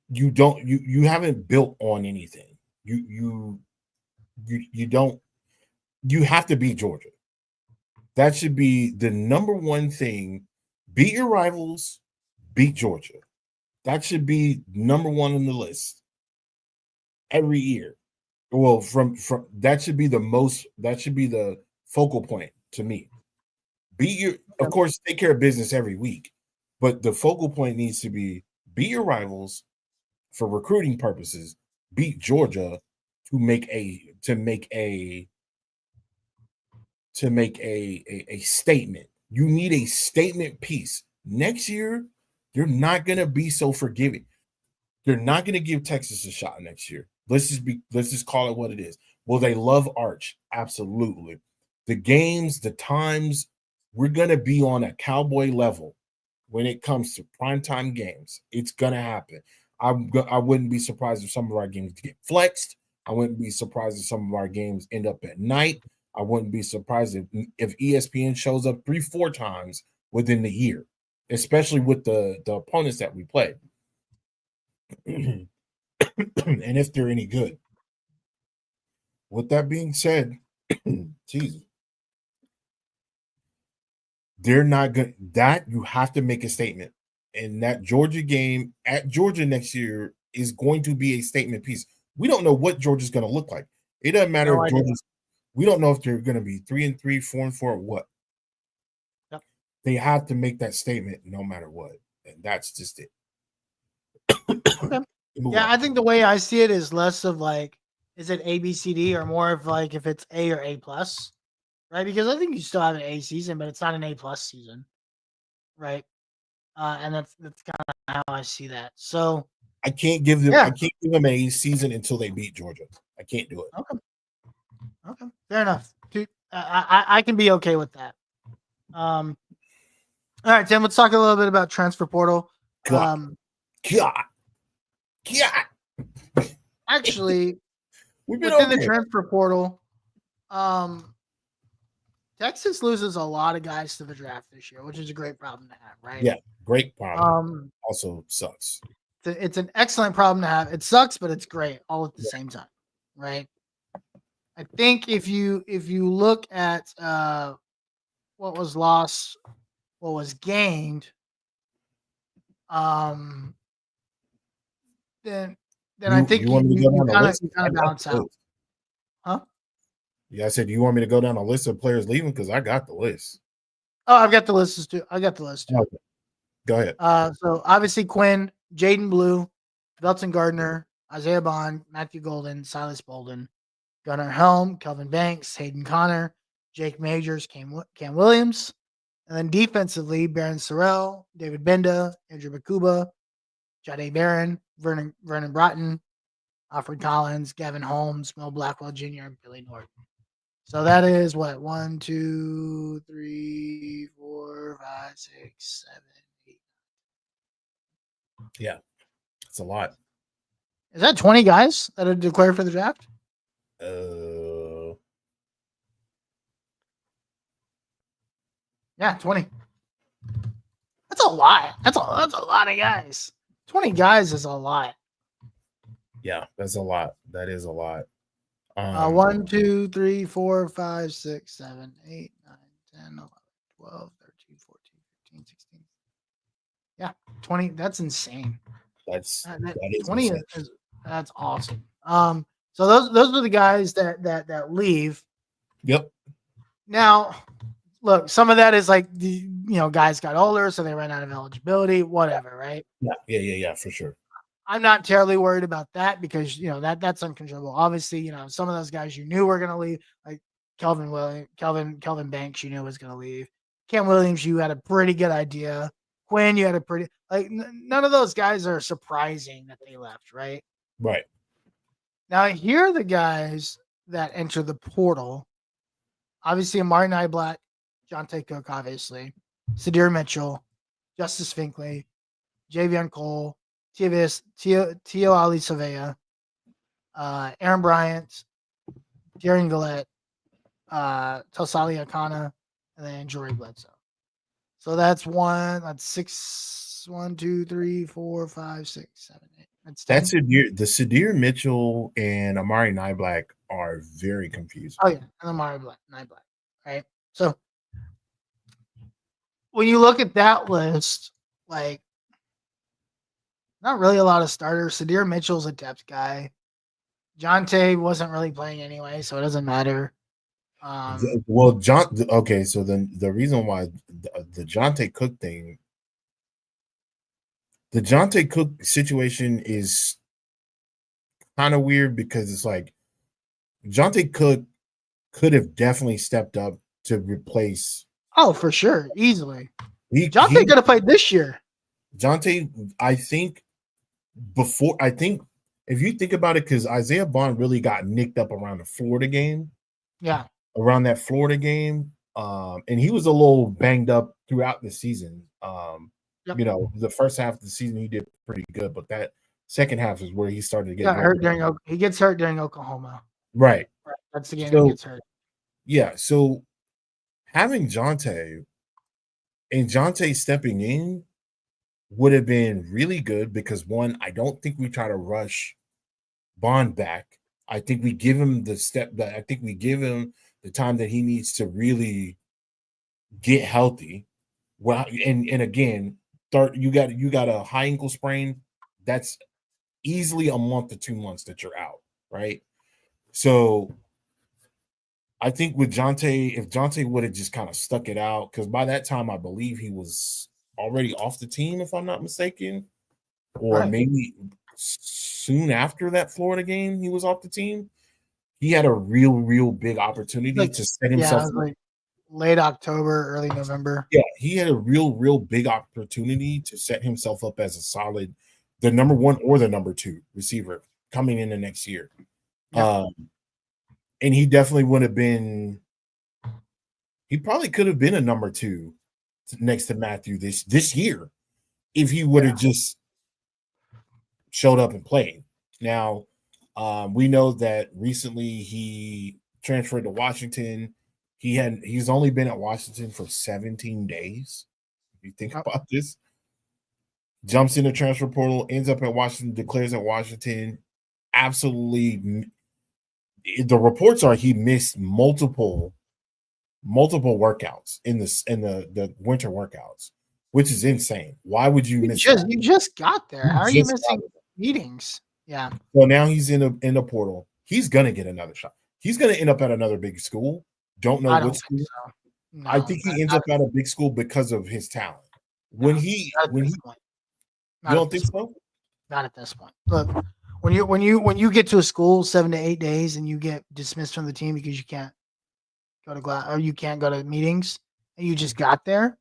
you haven't built on anything. You don't. You have to beat Georgia. That should be the number one thing. Beat your rivals, beat Georgia. That should be number one on the list every year. Well, from that should be the focal point to me. Of course, take care of business every week, but the focal point needs to be beat your rivals for recruiting purposes, beat Georgia to make a statement. You need a statement piece. Next year, you're not going to be so forgiving. They're not going to give Texas a shot next year. Let's just call it what it is. Will they love Arch? Absolutely. The games, the times, we're going to be on a Cowboy level when it comes to primetime games. It's going to happen. I wouldn't be surprised if some of our games get flexed. I wouldn't be surprised if some of our games end up at night. I wouldn't be surprised if ESPN shows up 3-4 times within the year, especially with the opponents that we play. And if they're any good. With that being said, Jesus, they're not good. That you have to make a statement. And that Georgia game at Georgia next year is going to be a statement piece. We don't know what Georgia's going to look like. It doesn't matter if Georgia's. We don't know if they're going to be 3-3, 4-4, or what. Yep. They have to make that statement no matter what. And that's just it. Okay. Yeah, I think the way I see it is less of like, is it A, B, C, D, or more of like if it's A or A plus, right? Because I think you still have an A season, but it's not an A plus season, right? And that's kind of how I see that. So I can't give them a season until they beat Georgia. I can't do it. Okay, fair enough. I can be okay with that. All right, Tim. Let's talk a little bit about transfer portal. God. Actually, within the transfer portal, Texas loses a lot of guys to the draft this year, which is a great problem to have, right? Yeah, great problem. Also sucks. It's an excellent problem to have. It sucks, but it's great all at the same time, right? I think if you look at what was lost, what was gained, then I think you kind of balance out. Huh? Yeah, I said, do you want me to go down a list of players leaving? Because I got the list. Oh, I've got the list too. Okay. Go ahead. So obviously Quinn, Jaden Blue, Belton Gardner, Isaiah Bond, Matthew Golden, Silas Bolden, Gunnar Helm, Kelvin Banks, Hayden Connor, Jake Majors, Cam Williams, and then defensively, Baron Sorrell, David Benda, Andrew Bakuba, Jade Barron, Vernon Broughton, Alfred Collins, Gavin Holmes, Mel Blackwell Jr., and Billy Norton. So that is what 1, 2, 3, 4, 5, 6, 7, 8. Yeah, it's a lot. Is that 20 guys that are declared for the draft? Yeah, 20. That's a lot. That's a lot of guys. 20 guys is a lot. Yeah, that's a lot. That is a lot. 1, 2, 3, 4, 5, 6, 7, 8, 9, 10, 11, 12, 13, 14, 15, 16. Yeah, 20. That's insane. That That is 20 insane. is that's awesome. So those are the guys that leave. Yep. Now, look, some of that is like guys got older, so they ran out of eligibility, whatever, right? Yeah, for sure. I'm not terribly worried about that because that's uncontrollable. Obviously, some of those guys you knew were gonna leave, like Kelvin Banks, you knew was gonna leave. Cam Williams, you had a pretty good idea. Quinn, you had a pretty none of those guys are surprising that they left, right? Right. Now here are the guys that enter the portal. Obviously, Amari Niblack, Jonte Cook, obviously, Sadir Mitchell, Justice Finkley, Javion Cole, Tio Ali Savea, Aaron Bryant, Darian Gillette, Tosali Akana, and then Jory Bledsoe. So that's 6, 1, 2, 3, 4, 5, 6, 7, 8. That's 10. The Sadir Mitchell and Amari Niblack are very confusing. Oh yeah, and Amari Niblack, right? So when you look at that list, like not really a lot of starters. Sadir Mitchell's a depth guy. Jonte wasn't really playing anyway, so it doesn't matter. Well, okay, so then the reason why the Jonte Cook thing, the Jonte Cook situation is kind of weird because it's like Jonte Cook could have definitely stepped up to replace. Oh, for sure, easily. Jonte could have played this year. Jonte, I think if you think about it, because Isaiah Bond really got nicked up around the Florida game. Yeah. Around that Florida game. And he was a little banged up throughout the season. Yep. The first half of the season he did pretty good, but that second half is where he started to get hurt he gets hurt during Oklahoma. Right. That's the game he gets hurt. Yeah. So having Jonte and Jonte stepping in would have been really good because one, I don't think we try to rush Bond back. I think we give him the time that he needs to really get healthy. Well, and again, you got a high ankle sprain. That's easily a month to 2 months that you're out, right? So I think with Jonte, if Jonte would have just kind of stuck it out, because by that time I believe he was already off the team, if I'm not mistaken, or maybe soon after that Florida game he was off the team. He had a real big opportunity to set himself up. Like late October, early November. Yeah, he had a real big opportunity to set himself up as a solid, the number 1 or the number 2 receiver coming in the next year. Yeah. And he definitely would have been. He probably could have been a number 2 next to Matthew this year if he would have just showed up and played. Now, we know that recently he transferred to Washington. He's only been at Washington for 17 days. If you think about this, jumps in the transfer portal, ends up at Washington, declares at Washington. Absolutely, the reports are he missed multiple workouts in the winter workouts, which is insane. Why would you miss? You just got there. How are you missing meetings? Yeah. So now he's in the portal. He's gonna get another shot. He's gonna end up at another big school. Don't know which school. So. No, I think he ends up at a big school because of his talent. You don't think so? Not at this point. Look, when you get to a school 7 to 8 days and you get dismissed from the team because you can't go to or you can't go to meetings and you just got there,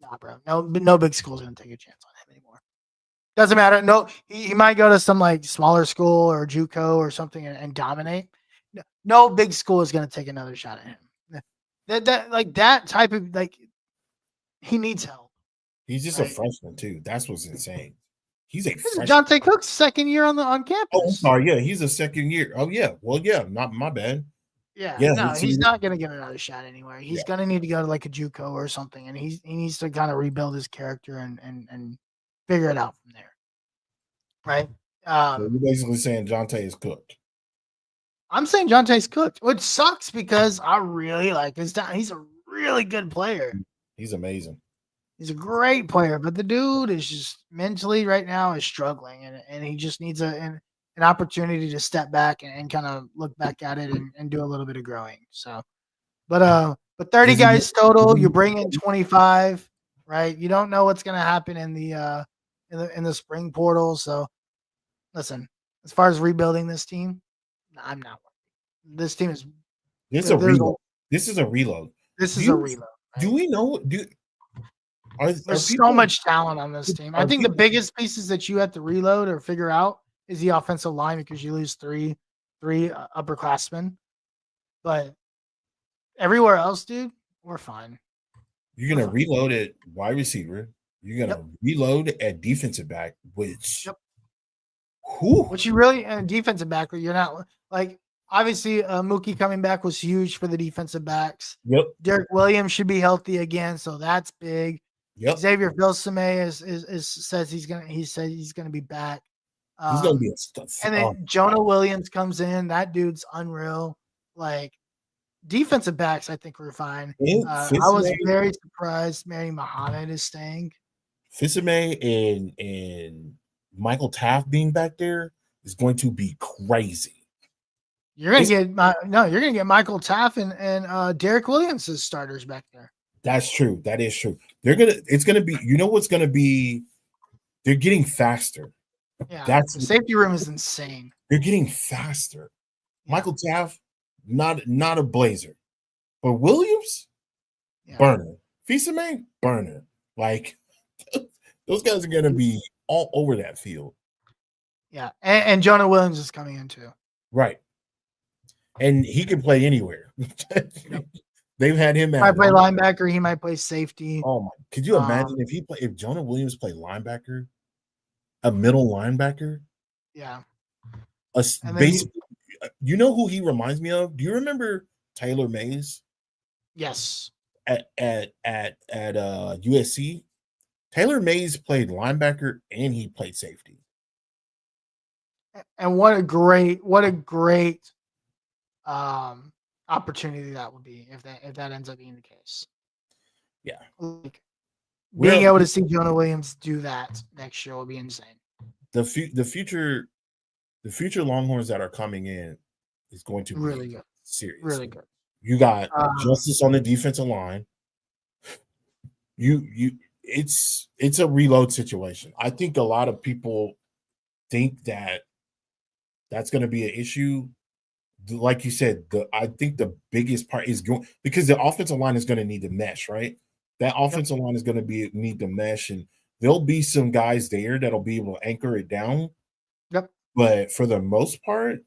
nah, bro. No big school's gonna take a chance on him anymore. Doesn't matter. No, he might go to some like smaller school or JUCO or something and dominate. No big school is going to take another shot at him. That type of like he needs help. He's just a Right? freshman too. That's what's insane. He's a This is freshman. Jonte Cook's second year on Oh, I'm campus. sorry. Yeah, he's a second year. Oh, yeah. Well, yeah, not my bad. Yeah, Yeah, no, he he's not going to get another shot anywhere. yeah. He's going to need to go to like a JUCO or something, and he needs to kind of rebuild his character and figure it out from there. Right? So you're basically saying Jonte is cooked. I'm saying Jonte's cooked, which sucks because I really like his time. He's a really good player. He's amazing. He's a great player, but the dude is just mentally right now is struggling, and he just needs an opportunity to step back and kind of look back at it and do a little bit of growing. So, but 30 Does he guys total, you need- bring in 25, right? You don't know what's going to happen in the spring portal. So, listen, as far as rebuilding this team, I'm not. This team is This is a there's reload. This is a reload. this Do is a you- reload. Do right? we know? Are There's people, so much talent on this team. I are think the people- biggest pieces that you have to reload or figure out is the offensive line because you lose three upperclassmen. But everywhere else, dude, we're fine. You're gonna reload at wide receiver. You're gonna reload at defensive back, which Yep. whew, Which you really defensive back, you're not like obviously Mookie coming back was huge for the defensive backs. yep, Derek Williams should be healthy again, so that's big. yep. Xavier Vilsame says he's gonna be back. He's gonna be a And then Jonah Williams comes in. That dude's unreal. Like defensive backs, I think we're fine. I was very surprised Mary Muhammad is staying. Fisame and Michael Taft being back there is going to be crazy. You're gonna get Michael Taft and Derek Williams as starters back there. That's true. That is true. It's gonna be, you know what's gonna be, they're getting faster. Yeah, That's the safety room is insane. They're getting faster. Michael Taft, not a blazer. But Williams, burner. Fisame, burner. Like those guys are gonna be all over that field. Yeah, and Jonah Williams is coming in too. Right. And he can play anywhere. They've had him He might play linebacker. He might play safety. Oh my! Could you imagine if Jonah Williams played linebacker, a middle linebacker? Yeah. Basically, you know who he reminds me of? Do you remember Taylor Mays? Yes. At USC, Taylor Mays played linebacker and he played safety. And what a great opportunity that would be if that ends up being the case. Yeah. Like being able to see Jonah Williams do that next year will be insane. The future Longhorns that are coming in is going to be really good. Serious. Really good. You got justice on the defensive line. It's a reload situation. I think a lot of people think that that's going to be an issue. Like you said, I think the biggest part is going because the offensive line is going to need to mesh, right? That offensive line is going to need to mesh, and there'll be some guys there that'll be able to anchor it down. Yep. But for the most part,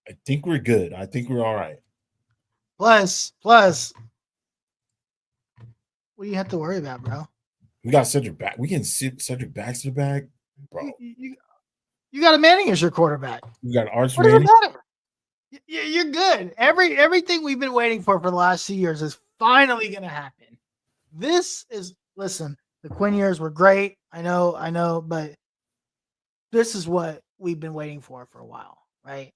I think we're good. I think we're all right. Plus, what do you have to worry about, bro? We got Cedric back. We can sit Cedric back to the back, bro. You got a Manning as your quarterback. You got Arch What does Manning. it matter? You're good. Everything we've been waiting for the last 2 years is finally going to happen. Listen, the Quinn years were great. I know, but this is what we've been waiting for a while, right?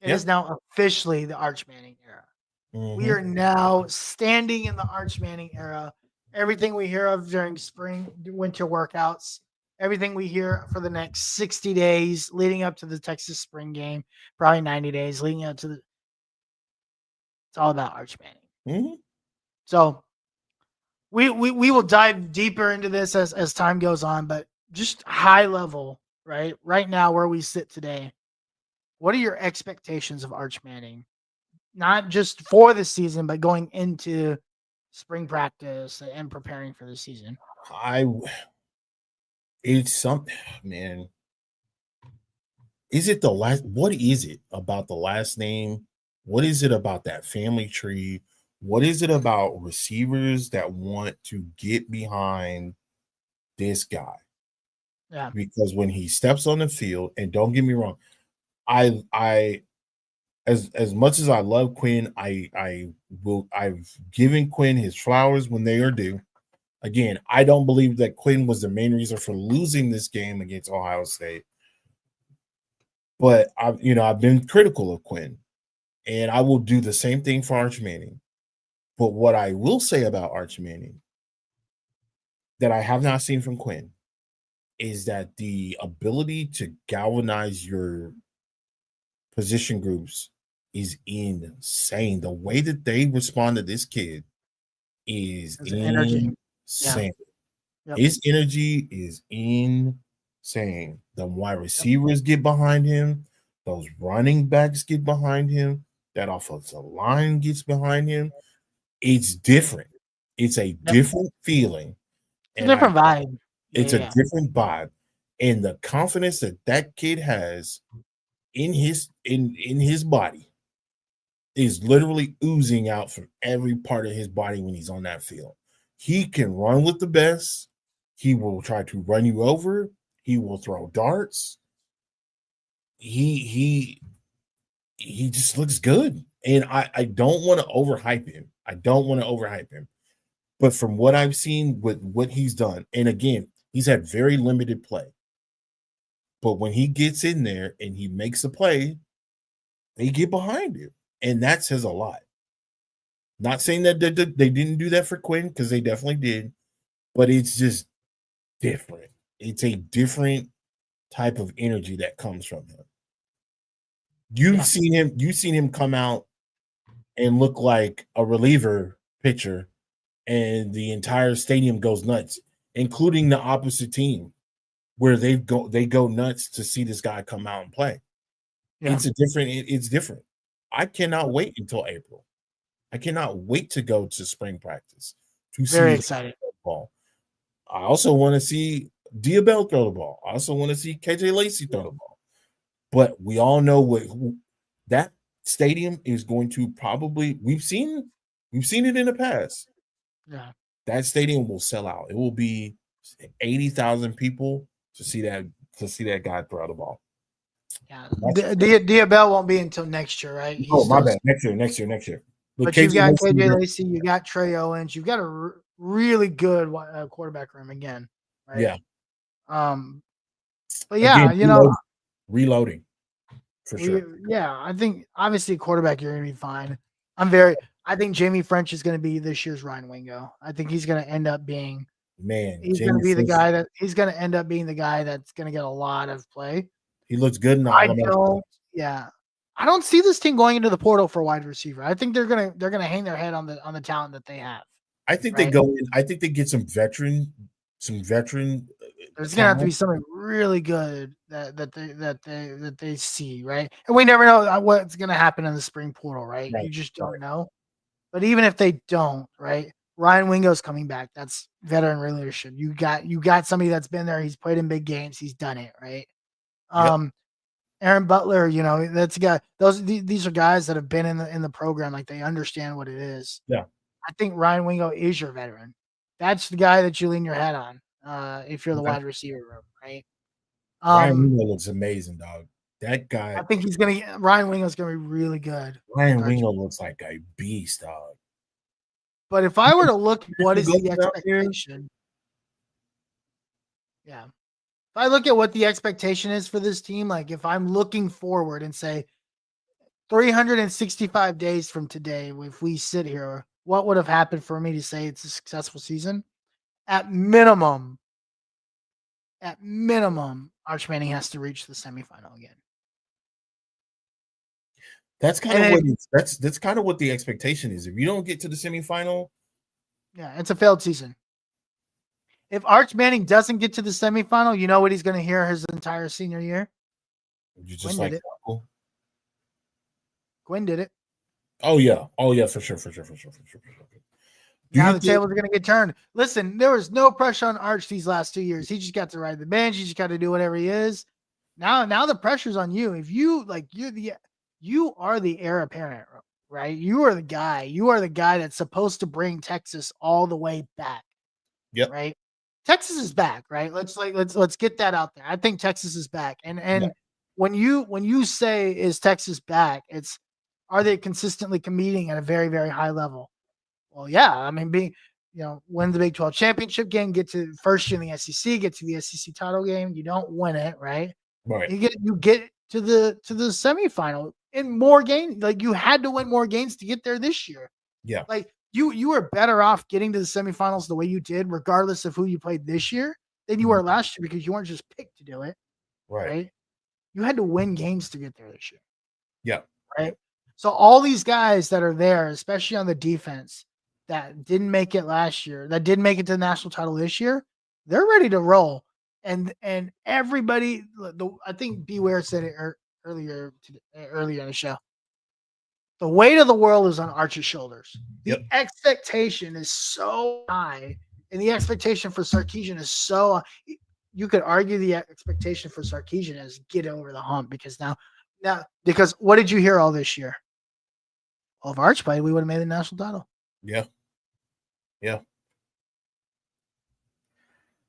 It is now officially the Arch Manning era. Mm-hmm. We are now standing in the Arch Manning era. Everything we hear of during spring, winter workouts, everything we hear for the next 60 days leading up to the Texas spring game, probably 90 days leading up to it's all about Arch Manning. Mm-hmm. So we will dive deeper into this as time goes on, but just high level, right? Right now, where we sit today, what are your expectations of Arch Manning? Not just for the season, but going into spring practice and preparing for the season. It's something, man. Is it the last? What is it about the last name? What is it about that family tree? What is it about receivers that want to get behind this guy? Yeah. Because when he steps on the field, and don't get me wrong, I as much as I love Quinn, I've given Quinn his flowers when they are due. Again, I don't believe that Quinn was the main reason for losing this game against Ohio State. But I've been critical of Quinn, and I will do the same thing for Arch Manning. But what I will say about Arch Manning that I have not seen from Quinn is that the ability to galvanize your position groups is insane. The way that they respond to this kid is His energy. Yeah. insane. Yep. His energy is insane. The wide receivers get behind him. Those running backs get behind him. That offensive line gets behind him. It's different. It's a different feeling. It's a different vibe. It's a different vibe. And the confidence that that kid has in his body is literally oozing out from every part of his body when he's on that field. He can run with the best. He will try to run you over. He will throw darts. He just looks good. And I don't want to overhype him. But from what I've seen with what he's done, and again, he's had very limited play. But when he gets in there and he makes a play, they get behind him. And that says a lot. Not saying that they didn't do that for Quinn, because they definitely did. But it's just different. It's a different type of energy that comes from him. You've seen him come out and look like a reliever pitcher, and the entire stadium goes nuts, including the opposite team, where they go nuts to see this guy come out and play. Yeah. It's different. I cannot wait until April. I cannot wait to go to spring practice to very excited ball. I also want to see Diabell throw the ball. I also want to see KJ Lacey throw the ball. But we all know that stadium is going to probably. We've seen it in the past. Yeah, that stadium will sell out. It will be 80,000 people to see that guy throw the ball. Yeah, Diabell won't be until next year, right? My bad. Next year. But you've got KJ Lacey, you got Trey Owens, you've got a really good quarterback room again, right? Yeah. But yeah, again, reloading for sure. I think obviously quarterback you're gonna be fine. I think Jamie French is gonna be this year's Ryan Wingo. I think he's gonna end up being he's gonna be the guy that's gonna get a lot of play. He looks good in the Alabama. I don't see this team going into the portal for wide receiver. I think they're gonna hang their head on the talent that they have. I think they go in. I think they get some veteran. There's gonna have to be something really good that they see, right? And we never know what's gonna happen in the spring portal, right? You just don't know. But even if they don't, right? Ryan Wingo's coming back. That's veteran leadership. You got somebody that's been there. He's played in big games. He's done it, right? Aaron Butler, that's a guy. These are guys that have been in the program, like they understand what it is. Yeah, I think Ryan Wingo is your veteran. That's the guy that you lean your head on if you're the wide receiver room, right? Ryan Wingo looks amazing, dog. That guy. I think Ryan Wingo's gonna be really good. Ryan Wingo looks like a beast, dog. But if I were to look, what is the expectation? Yeah. If I look at what the expectation is for this team, like if I'm looking forward and say 365 days from today, if we sit here, what would have happened for me to say it's a successful season? At minimum, Arch Manning has to reach the semifinal again. That's kind of that's kind of what the expectation is. If you don't get to the semifinal, it's a failed season. If Arch Manning doesn't get to the semifinal, you know what he's going to hear his entire senior year? Quinn did it. Oh yeah, for sure. Do Now you the think? tables are going to get turned. Listen, there was no pressure on Arch these last 2 years. He just got to ride the bench. He just got to do whatever he is. Now the pressure's on you. If you like, you are the heir apparent, right? You are the guy. You are the guy that's supposed to bring Texas all the way back, Yep. right? Texas is back, right? Let's get that out there. I think Texas is back. And Yeah. when you say is Texas back, it's are they consistently competing at a very, very high level? Well, yeah. I mean, win the Big 12 championship game, get to first year in the SEC, get to the SEC title game. You don't win it, right? Right. You get to the semifinal in more games. Like you had to win more games to get there this year. Yeah. Like you were better off getting to the semifinals the way you did, regardless of who you played this year, than you were last year because you weren't just picked to do it, Right. right? You had to win games to get there this year. Yeah. Right. So all these guys that are there, especially on the defense, that didn't make it last year, that didn't make it to the national title this year, they're ready to roll. And everybody, I think Beware said it earlier in the show. The weight of the world is on Arch's shoulders. The expectation is so high, and the expectation for Sarkisian is so. You could argue the expectation for Sarkisian is get over the hump because now, because what did you hear all this year? Well, if Arch played, we would have made the national title. Yeah. Yeah.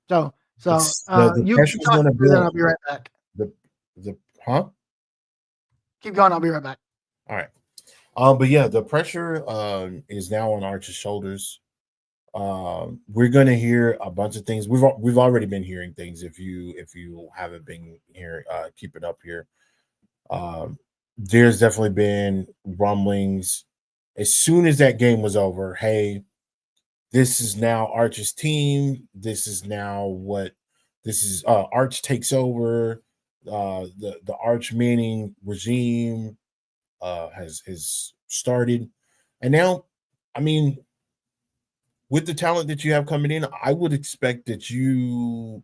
So the you pressure's talk gonna through that. build. I'll be right back. The Keep going. I'll be right back. All right. But yeah, the pressure is now on Arch's shoulders. We're gonna hear a bunch of things. We've already been hearing things. If you haven't been here, keep it up here. There's definitely been rumblings. As soon as that game was over, hey, this is now Arch's team. This is now what this is. Arch takes over. The Arch Manning regime has started, and now, I mean, with the talent that you have coming in, I would expect that you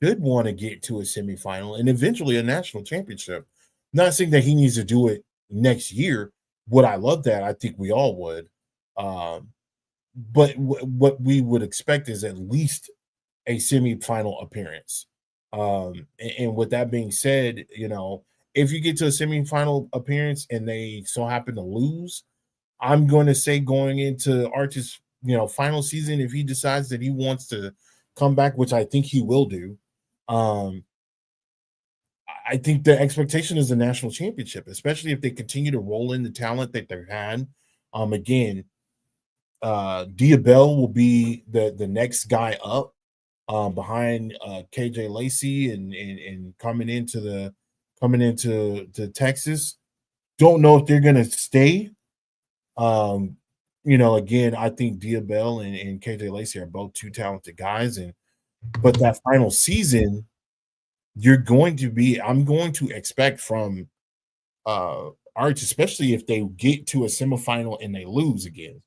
should want to get to a semifinal and eventually a national championship. Not saying that he needs to do it next year. Would I love that? I think we all would. But what we would expect is at least a semifinal appearance. And with that being said, if you get to a semifinal appearance and they so happen to lose, I'm going to say going into Arch's final season, if he decides that he wants to come back, which I think he will do, I think the expectation is a national championship, especially if they continue to roll in the talent that they've had. Again, Diabell will be the next guy up behind KJ Lacey and coming into Texas. Don't know if they're gonna stay. Again, I think Diabell and KJ Lacey are both two talented guys, but that final season, I'm going to expect from Arch, especially if they get to a semifinal and they lose again.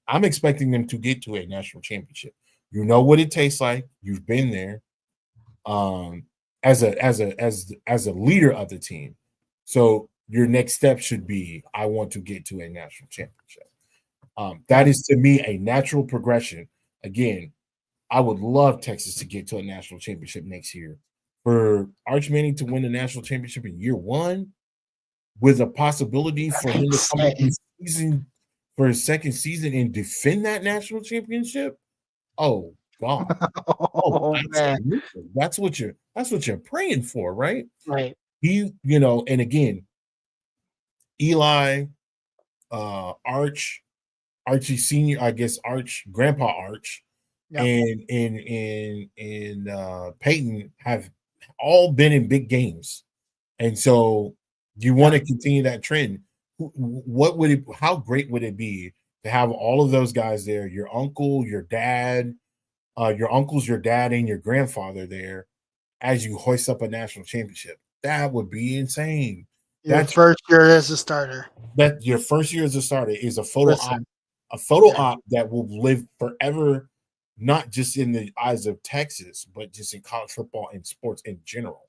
I'm expecting them to get to a national championship. You know what it tastes like. You've been there. As a leader of the team. So your next step should be, I want to get to a national championship. That is to me a natural progression. Again, I would love Texas to get to a national championship next year. For Arch Manning to win the national championship in year one, with a possibility for him to come back this season for his second season and defend that national championship. Oh God. Man. That's what you're praying for, right? Right. And again, Eli, Archie Senior, I guess Grandpa Arch, yep. and Peyton have all been in big games, and so you want to continue that trend. How great would it be to have all of those guys there? Your uncle, your dad, your uncles, your dad, and your grandfather there as you hoist up a national championship. That would be insane. That's first year as a starter. That your first year as a starter is a photo op that will live forever, not just in the eyes of Texas, but just in college football and sports in general.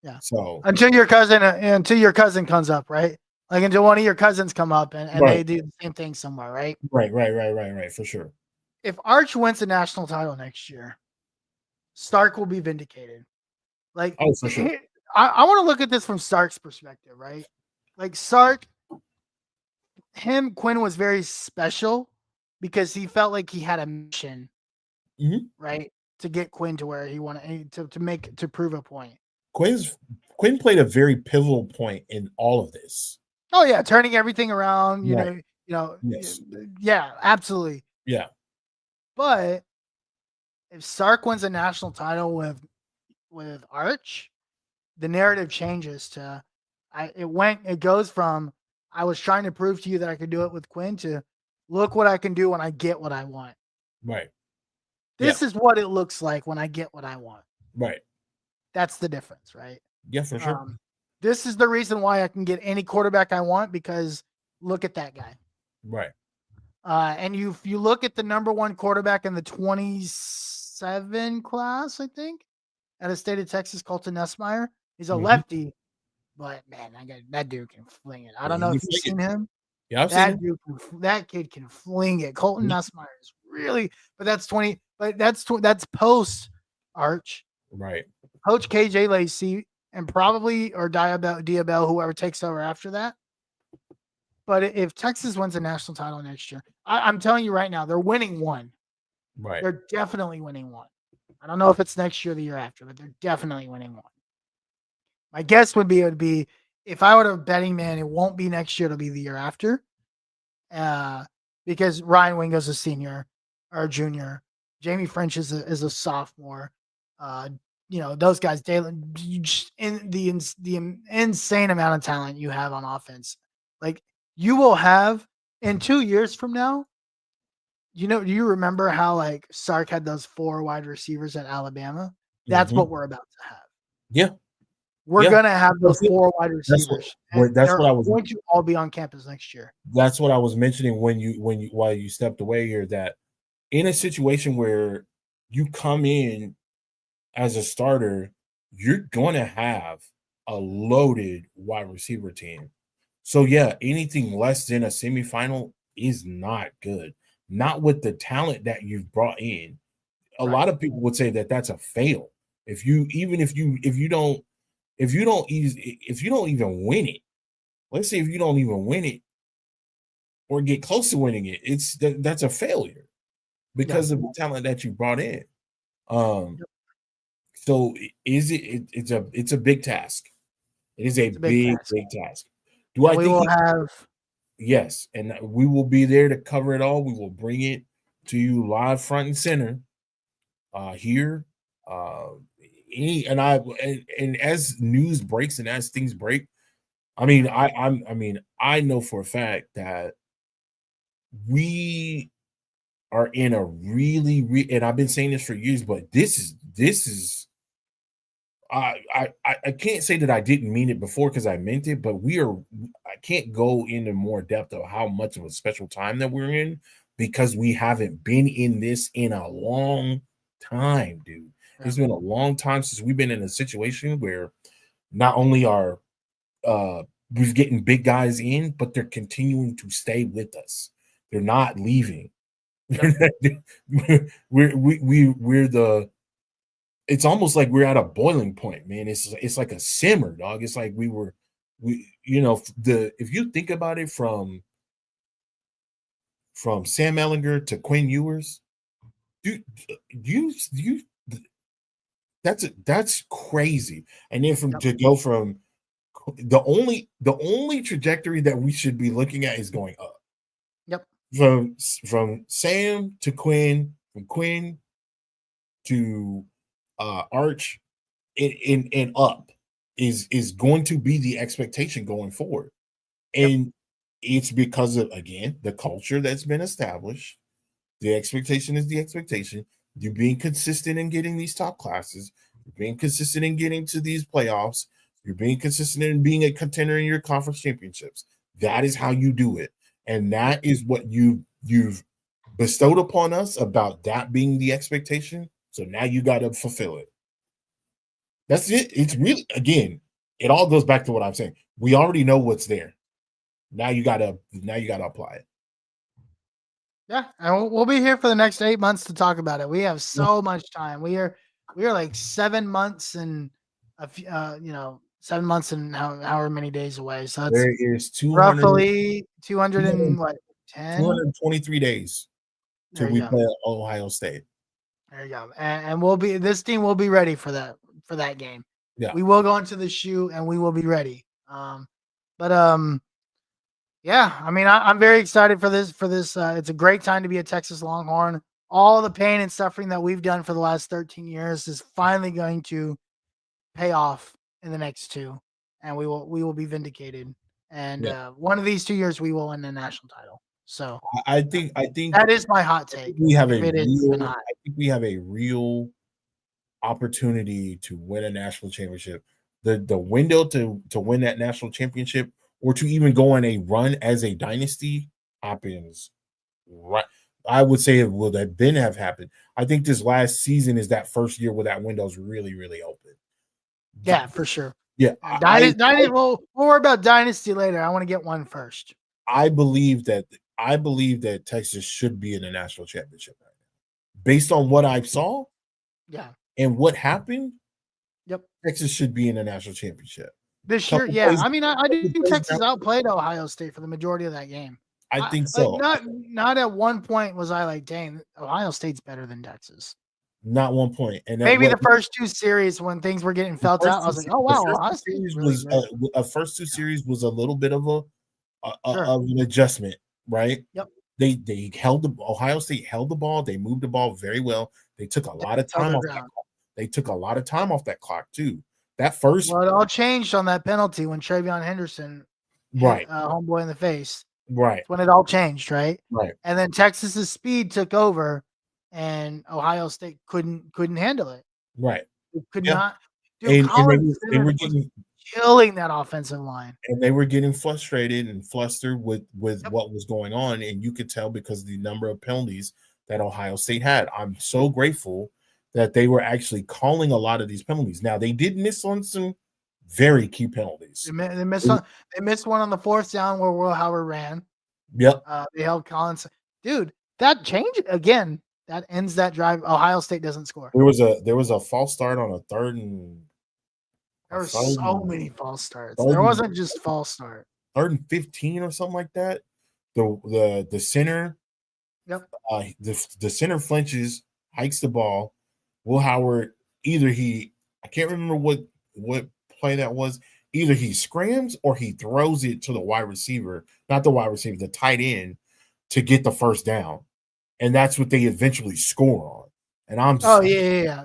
Yeah. So until your cousin comes up, right? Like until one of your cousins come up and they Right. do the same thing somewhere, right? Right, for sure. If Arch wins the national title next year, Stark will be vindicated. Like, Oh, for sure. I want to look at this from Stark's perspective, right? Like Stark, Quinn was very special because he felt like he had a mission, right, to get Quinn to where he wanted to prove a point. Quinn played a very pivotal point in all of this. Oh yeah, turning everything around. Right. Yes. Yeah, absolutely. Yeah. But if Stark wins a national title with Arch, the narrative changes to it goes from I was trying to prove to you that I could do it with Quinn to look what I can do when I get what I want. Right. This is what it looks like when I get what I want. Right. That's the difference, right? Yeah, for sure. This is the reason why I can get any quarterback I want because look at that guy. Right. And if you look at the number one quarterback in the 27 class, I think, at the state of Texas, Colton Nussmeier, he's a lefty, but man, that dude can fling it. I don't know if you've seen him. Yeah, I've seen him. That kid can fling it. Colton Nussmeier is really, but that's post Arch. Right. Coach KJ Lacey and probably or Diabell, whoever takes over after that. But if Texas wins a national title next year, I'm telling you right now, they're winning one. Right. They're definitely winning one. I don't know if it's next year or the year after, but they're definitely winning one. My guess would be if I were a betting man, it won't be next year, it'll be the year after. Because Ryan Wingo's a senior or a junior. Jamie French is a sophomore. Those guys, in the insane amount of talent you have on offense. Like you will have in 2 years from now, do you remember how like Sark had those 4 wide receivers at Alabama? That's what we're about to have. Yeah. We're gonna have those 4 wide receivers. That's what I was going to all be on campus next year. That's what I was mentioning while you stepped away here, that in a situation where you come in as a starter, you're going to have a loaded wide receiver team. So yeah, anything less than a semifinal is not good. Not with the talent that you've brought in. A lot of people would say that that's a fail. If you don't even win it, let's say if you don't even win it or get close to winning it, that's a failure because of the talent that you brought in. So it's a big task. It is a big task. Yes, and we will be there to cover it all. We will bring it to you live, front and center, here. And as news breaks and as things break, I know for a fact that we are in a really and I've been saying this for years, but this is I can't say that I didn't mean it before because I meant it, but I can't go into more depth of how much of a special time that we're in because we haven't been in this in a long time, dude. It's been a long time since we've been in a situation where not only are we're getting big guys in, but they're continuing to stay with us. They're not leaving. It's almost like we're at a boiling point, man. It's like a simmer, dog. It's like if you think about it from Sam Ehlinger to Quinn Ewers, dude, that's crazy. And then to go from the only trajectory that we should be looking at is going up. Yep. From Sam to Quinn, from Quinn to Arch, and up is going to be the expectation going forward. And it's because of, again, the culture that's been established. The expectation is the expectation. You're being consistent in getting these top classes. You're being consistent in getting to these playoffs. You're being consistent in being a contender in your conference championships. That is how you do it. And that is what you've bestowed upon us about that being the expectation. So now you got to fulfill it. That's it. It's really, again, it all goes back to what I'm saying. We already know what's there. Now you gotta apply it. Yeah, and we'll be here for the next 8 months to talk about it. We have so much time. We are like 7 months and 7 months and however many days away. So that's There is 200, roughly 200 and what 10. 223 days till There you we go. play Ohio State. There you go. And this team will be ready for that game. Yeah. We will go into the shoe and we will be ready. But yeah, I mean, I'm very excited for this. It's a great time to be a Texas Longhorn. All the pain and suffering that we've done for the last 13 years is finally going to pay off in the next two, and we will be vindicated. And one of these 2 years, we will win the national title. So I think that is my hot take. we have if a it is real. even hot. I think we have a real opportunity to win a national championship. The window to win that national championship or to even go on a run as a dynasty happens right. I would say it would have been have happened. I think this last season is that first year where that window's really, really open. Yeah, for sure. Yeah. Dynasty. We'll worry about dynasty later. I want to get one first. I believe that Texas should be in the national championship right now. Based on what I saw, Yeah. and what happened, Yep. Texas should be in the national championship. This year, yeah. I mean, I do think Texas outplayed Ohio State for the majority of that game. I think so. Like not at one point was I like, dang, Ohio State's better than Texas. Not one point. And maybe the first two series when things were getting felt out, I was like, oh wow, first two series was a little bit of of an adjustment, right? Yep. They held Ohio State held the ball. They moved the ball very well. They took a lot of time off that clock. They took a lot of time off that clock too. That first, well, it all changed on that penalty when Travion Henderson hit homeboy in the face. Right. That's when it all changed, right? Right. And then Texas's speed took over, and Ohio State couldn't handle it. Right. It could not. Dude, and they were getting killing that offensive line, and they were getting frustrated and flustered with what was going on, and you could tell because of the number of penalties that Ohio State had. I'm so grateful that they were actually calling a lot of these penalties. Now they did miss on some very key penalties. They missed one on the fourth down where Will Howard ran. Yep. They held Collins. Dude, that changed again. That ends that drive. Ohio State doesn't score. There was a false start on a third and there were so many false starts. There wasn't just false start. 3rd and 15 or something like that. The center. Yep. The center flinches, hikes the ball. Will Howard I can't remember what play that was. Either he scrams or he throws it to the wide receiver, not the wide receiver, the tight end, to get the first down. And that's what they eventually score on. And I'm just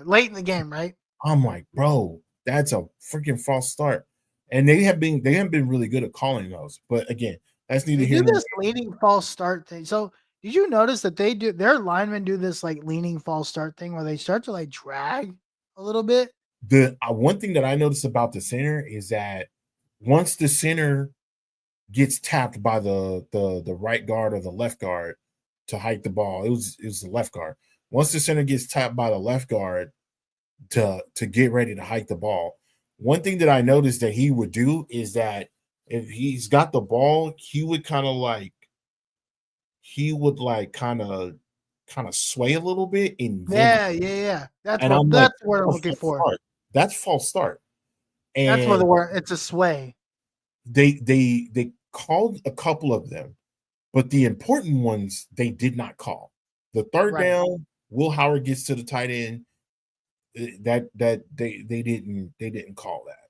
late in the game, right? I'm like, bro, that's a freaking false start. And they haven't been really good at calling those. But again, that's neither here nor there. This leaning false start thing. So did you notice that their linemen do this like leaning false start thing where they start to like drag a little bit? The one thing that I noticed about the center is that once the center gets tapped by the right guard or the left guard to hike the ball, it was the left guard. Once the center gets tapped by the left guard to get ready to hike the ball, one thing that I noticed that he would do is that if he's got the ball, he would kind of sway a little bit and That's what I'm looking for. That's false start. And that's what the word. It's a sway. They called a couple of them, but the important ones they did not call. The third down, Will Howard gets to the tight end. That they didn't call that,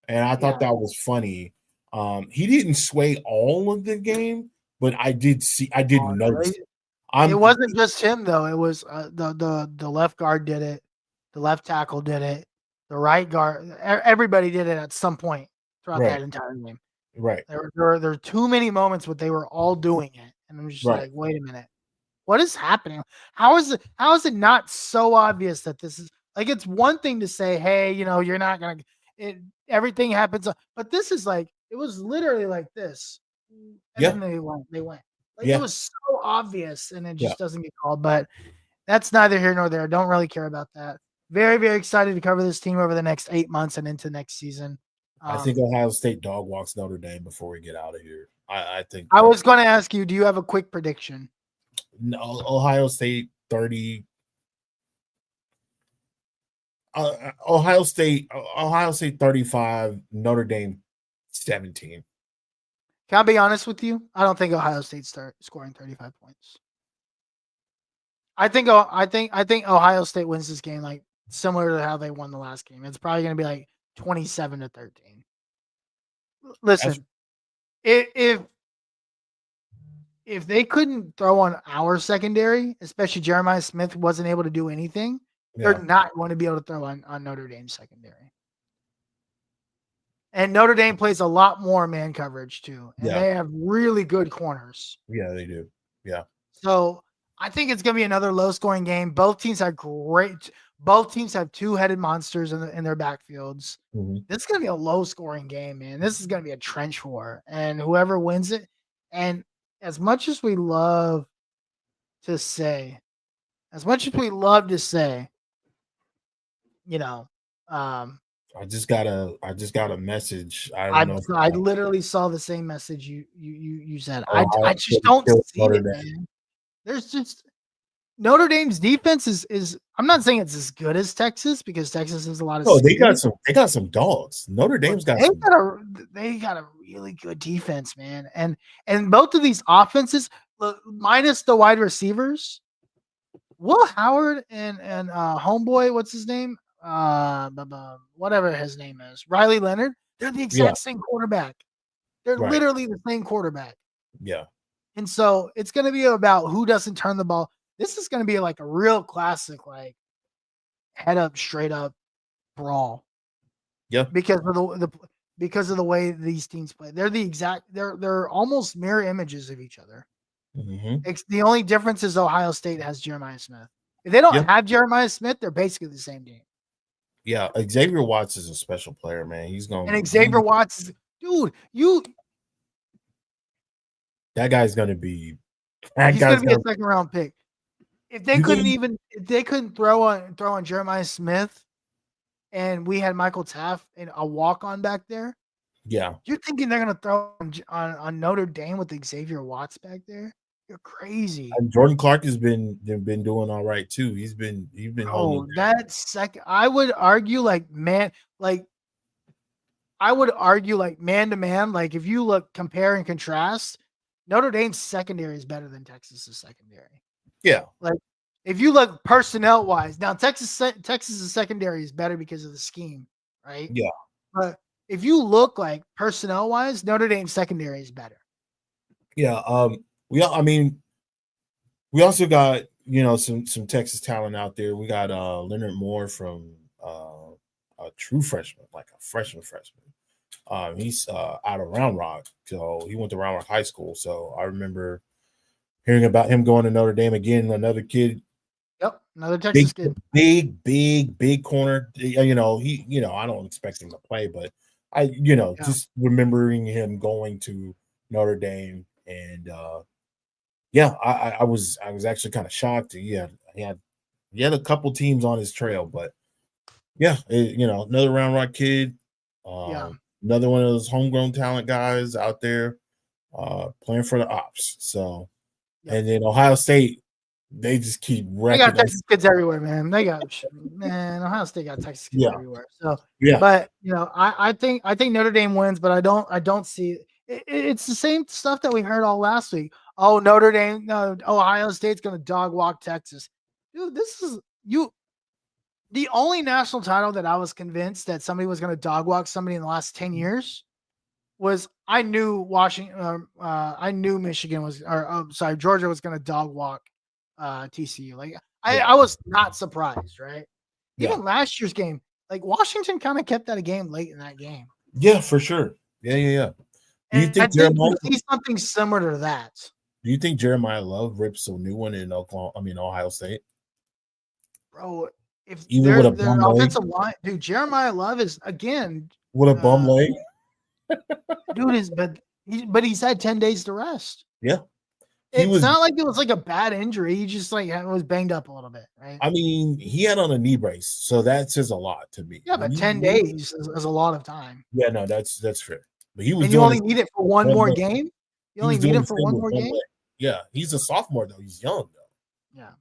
and I thought that was funny. He didn't sway all of the game, but I did notice. It wasn't just him though. It was the left guard did it, the left tackle did it, the right guard. Everybody did it at some point throughout that entire game. Right. There are too many moments where they were all doing it, and I'm just like, wait a minute, what is happening? How is it not so obvious that this is like? It's one thing to say, hey, you're not gonna. Everything happens, but this is like it was literally like this, and then they went. Like it was so obvious, and it just doesn't get called. But that's neither here nor there. Don't really care about that. Very, very excited to cover this team over the next 8 months and into next season. I think Ohio State dog walks Notre Dame before we get out of here. I think I was going to ask you, do you have a quick prediction? no, Ohio State 30. Ohio State 35, Notre Dame 17. Can I be honest with you? I don't think Ohio State start scoring 35 points. I think Ohio State wins this game like similar to how they won the last game. It's probably going to be like 27-13. Listen, if they couldn't throw on our secondary, especially Jeremiah Smith wasn't able to do anything, they're not going to be able to throw on Notre Dame's secondary. And Notre Dame plays a lot more man coverage too. And they have really good corners. Yeah, they do. Yeah. So I think it's going to be another low scoring game. Both teams have two-headed monsters in their backfields. Mm-hmm. This is going to be a low scoring game, man. This is going to be a trench war. And whoever wins it, and as much as we love to say, you know, I just got a message. I don't know. I literally saw the same message you said. I just don't see it, man. There's just Notre Dame's defense is I'm not saying it's as good as Texas because Texas has a lot of. Oh, they got some dogs. Notre Dame's got they got a really good defense, man. And both of these offenses, minus the wide receivers, Will Howard and homeboy, what's his name? Whatever his name is, Riley Leonard. They're the exact same quarterback. They're literally the same quarterback. Yeah. And so it's going to be about who doesn't turn the ball. This is going to be like a real classic, like head up, straight up brawl. Yeah. Because of the way these teams play. They're almost mirror images of each other. Mm-hmm. The only difference is Ohio State has Jeremiah Smith. If they don't have Jeremiah Smith, they're basically the same team. Yeah, Xavier Watts is a special player, man. He's going. And Xavier Watts is, dude. That guy's going to be. He's going to be a second round pick. If they couldn't throw on Jeremiah Smith, and we had Michael Taft and a walk on back there. Yeah, you're thinking they're going to throw on Notre Dame with Xavier Watts back there? You're crazy. And Jordan Clark has been doing all right too. He's been holding. That second, I would argue man to man. Like if you compare and contrast, Notre Dame's secondary is better than Texas's secondary. Yeah. Like if you look personnel wise, now Texas's secondary is better because of the scheme, right? Yeah. But if you look like personnel wise, Notre Dame's secondary is better. Yeah. We also got, some Texas talent out there. We got Leonard Moore from a true freshman, like a freshman. He's out of Round Rock. So he went to Round Rock High School. So I remember hearing about him going to Notre Dame again, another kid. Yep, another Texas kid. Big corner. I don't expect him to play, but just remembering him going to Notre Dame and I was actually kind of shocked. He had a couple teams on his trail, but another Round Rock kid, another one of those homegrown talent guys out there playing for the Ops. So, and then Ohio State, they just keep wrecking. They got Texas kids everywhere, man. Ohio State got Texas kids everywhere. So, but I think Notre Dame wins, but I don't see it. It's the same stuff that we heard all last week. Oh, Notre Dame, no, Ohio State's going to dog walk Texas. Dude, this is the only national title that I was convinced that somebody was going to dog walk somebody in the last 10 years was I knew Michigan was, Georgia was going to dog walk TCU. Like I was not surprised, right? Even last year's game, like Washington kind of kept that a game late in that game. Yeah, for sure. Yeah. Do you think Jeremiah see something similar to that? Do you think Jeremiah Love rips a new one in Ohio State? Bro, if even with a their offensive line, dude, Jeremiah Love is again with a bum leg. Dude but he's had 10 days to rest. Yeah. It's not like it was like a bad injury. He just was banged up a little bit, right? I mean, he had on a knee brace, so that says a lot to me. Yeah, but 10 days is a lot of time. Yeah, no, that's fair. But he was. And you only need it for one more game. You only need him for one more game? Yeah, he's a sophomore though. He's young though. Yeah.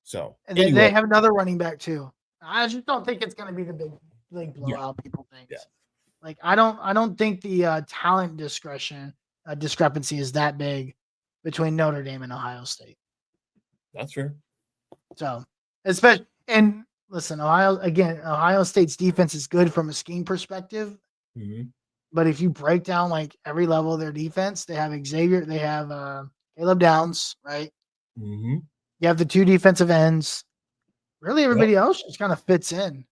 So And anyway, they have another running back too. I just don't think it's going to be the big blowout people think. Yeah. Like I don't think the talent discrepancy is that big between Notre Dame and Ohio State. That's fair. So, especially and listen, Ohio State's defense is good from a scheme perspective. Mm-hmm. But if you break down like every level of their defense, they have Xavier, they have Caleb Downs, right? Mm-hmm. You have the two defensive ends. Really, everybody else just kind of fits in.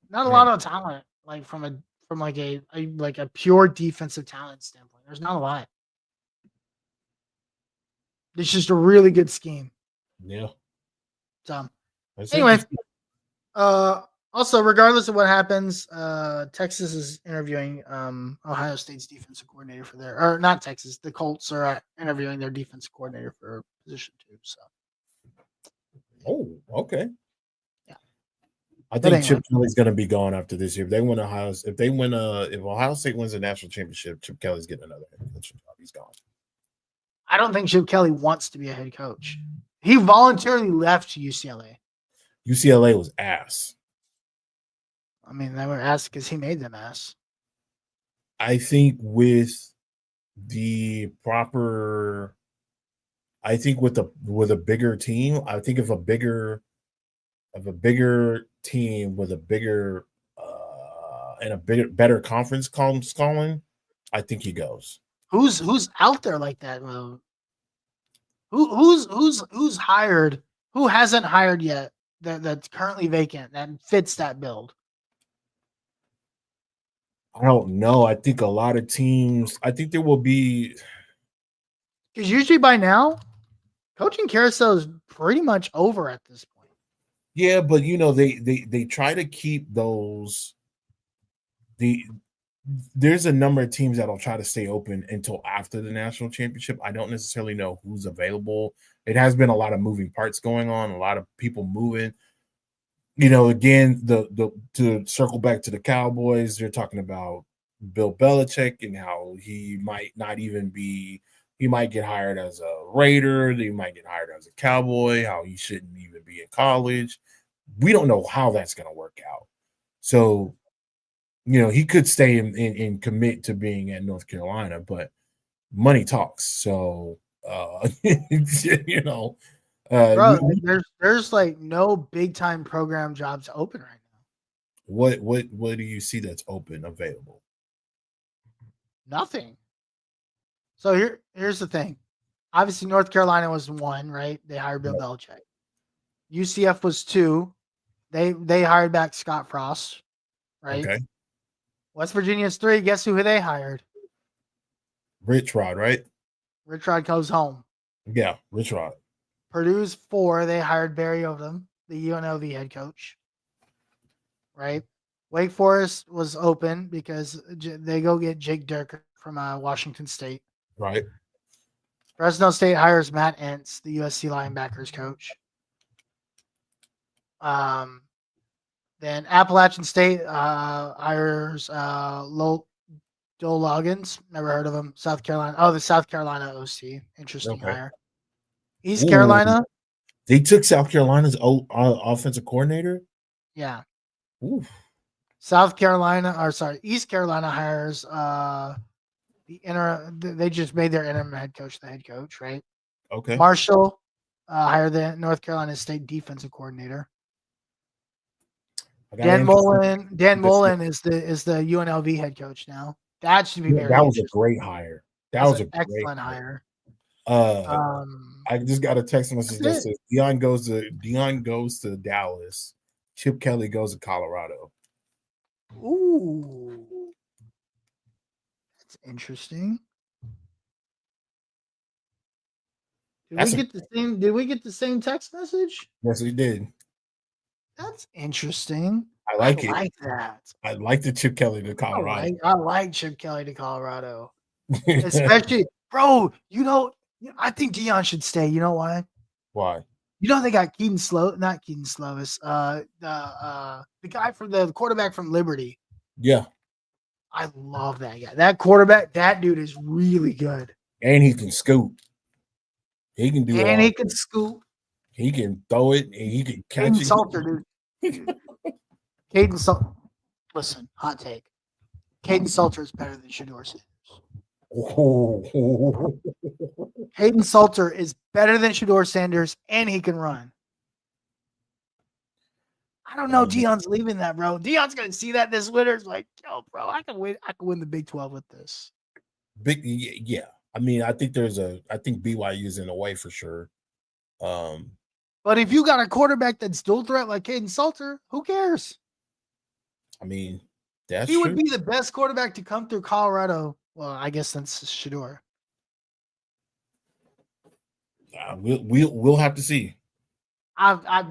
Not a lot of talent, like from a pure defensive talent standpoint. There's not a lot. It's just a really good scheme. Yeah. So, anyway, also, regardless of what happens, Texas is interviewing Ohio State's defensive coordinator for or not Texas. The Colts are interviewing their defensive coordinator for position 2. So, okay. Yeah, I think Chip Kelly's going to be gone after this year. If they win if Ohio State wins the national championship, Chip Kelly's getting another head coach job. He's gone. I don't think Chip Kelly wants to be a head coach. He voluntarily left UCLA. UCLA was ass. I mean, they were ass because he made them ass. I think with the proper, with a bigger team, I think if a bigger team with a bigger and a better conference calling, I think he goes. Who's out there like that? Who's hired? Who hasn't hired yet? That's currently vacant that fits that build. I don't know. I think a lot of teams. I think there will be because usually by now, coaching carousel is pretty much over at this point. Yeah, but they try to keep those. There's a number of teams that'll try to stay open until after the national championship. I don't necessarily know who's available. It has been a lot of moving parts going on, a lot of people moving. Again, to circle back to the Cowboys, they're talking about Bill Belichick and how he might not even be. He might get hired as a Raider. He might get hired as a Cowboy. How he shouldn't even be in college. We don't know how that's going to work out. So, he could stay and commit to being at North Carolina, but money talks. So, Bro, there's like no big time program jobs open right now. What do you see that's open available? Nothing. So here's the thing. Obviously, North Carolina was 1, right? They hired Bill Belichick. UCF was 2. They hired back Scott Frost, right? Okay. West Virginia's 3. Guess who they hired? Rich Rod, right? Rich Rod goes home. Yeah, Rich Rod. Purdue's 4. They hired Barry Odom, the UNLV head coach, right? Wake Forest was open because they go get Jake Durkin from Washington State. Right. Fresno State hires Matt Entz, the USC linebackers coach. Then Appalachian State hires Joe Loggins. Never heard of him. South Carolina. Oh, the South Carolina OC. Interesting hire. East Carolina. They took South Carolina's offensive coordinator? Yeah. Ooh. East Carolina hires they just made their interim head coach the head coach, right? Okay. Marshall hired the North Carolina State defensive coordinator. Dan Mullen is the UNLV head coach now. That should be very. That was a great hire. That was an excellent hire. I just got a text message that says Dion goes to Dallas. Chip Kelly goes to Colorado. Ooh, that's interesting. Did we get the same text message? Yes, we did. That's interesting. I like it. I like that. I like the Chip Kelly to Colorado. I like Chip Kelly to Colorado. Especially, bro, I think Dion should stay. You know why? Why? They got not Keaton Slovis, the guy from the quarterback from Liberty. Yeah. I love that guy. That quarterback, that dude is really good. And he can scoop. He can do And all. he can scoop. He can throw it and he can catch Caden it. Salter, dude. Caden Salter. Listen, hot take. Caden Salter is better than Shador Sanders. Oh. Caden Salter is better than Shador Sanders, and he can run. I don't know. Deion's leaving that, bro. Deion's gonna see that this winter. It's like, yo, bro, I can win. I can win the Big 12 with this. Yeah. I mean, I think BYU is in a way for sure. But if you got a quarterback that's dual threat like Caden Salter, who cares? I mean, that's he would be the best quarterback to come through Colorado. Well, I guess that's Shador. We'll have to see. I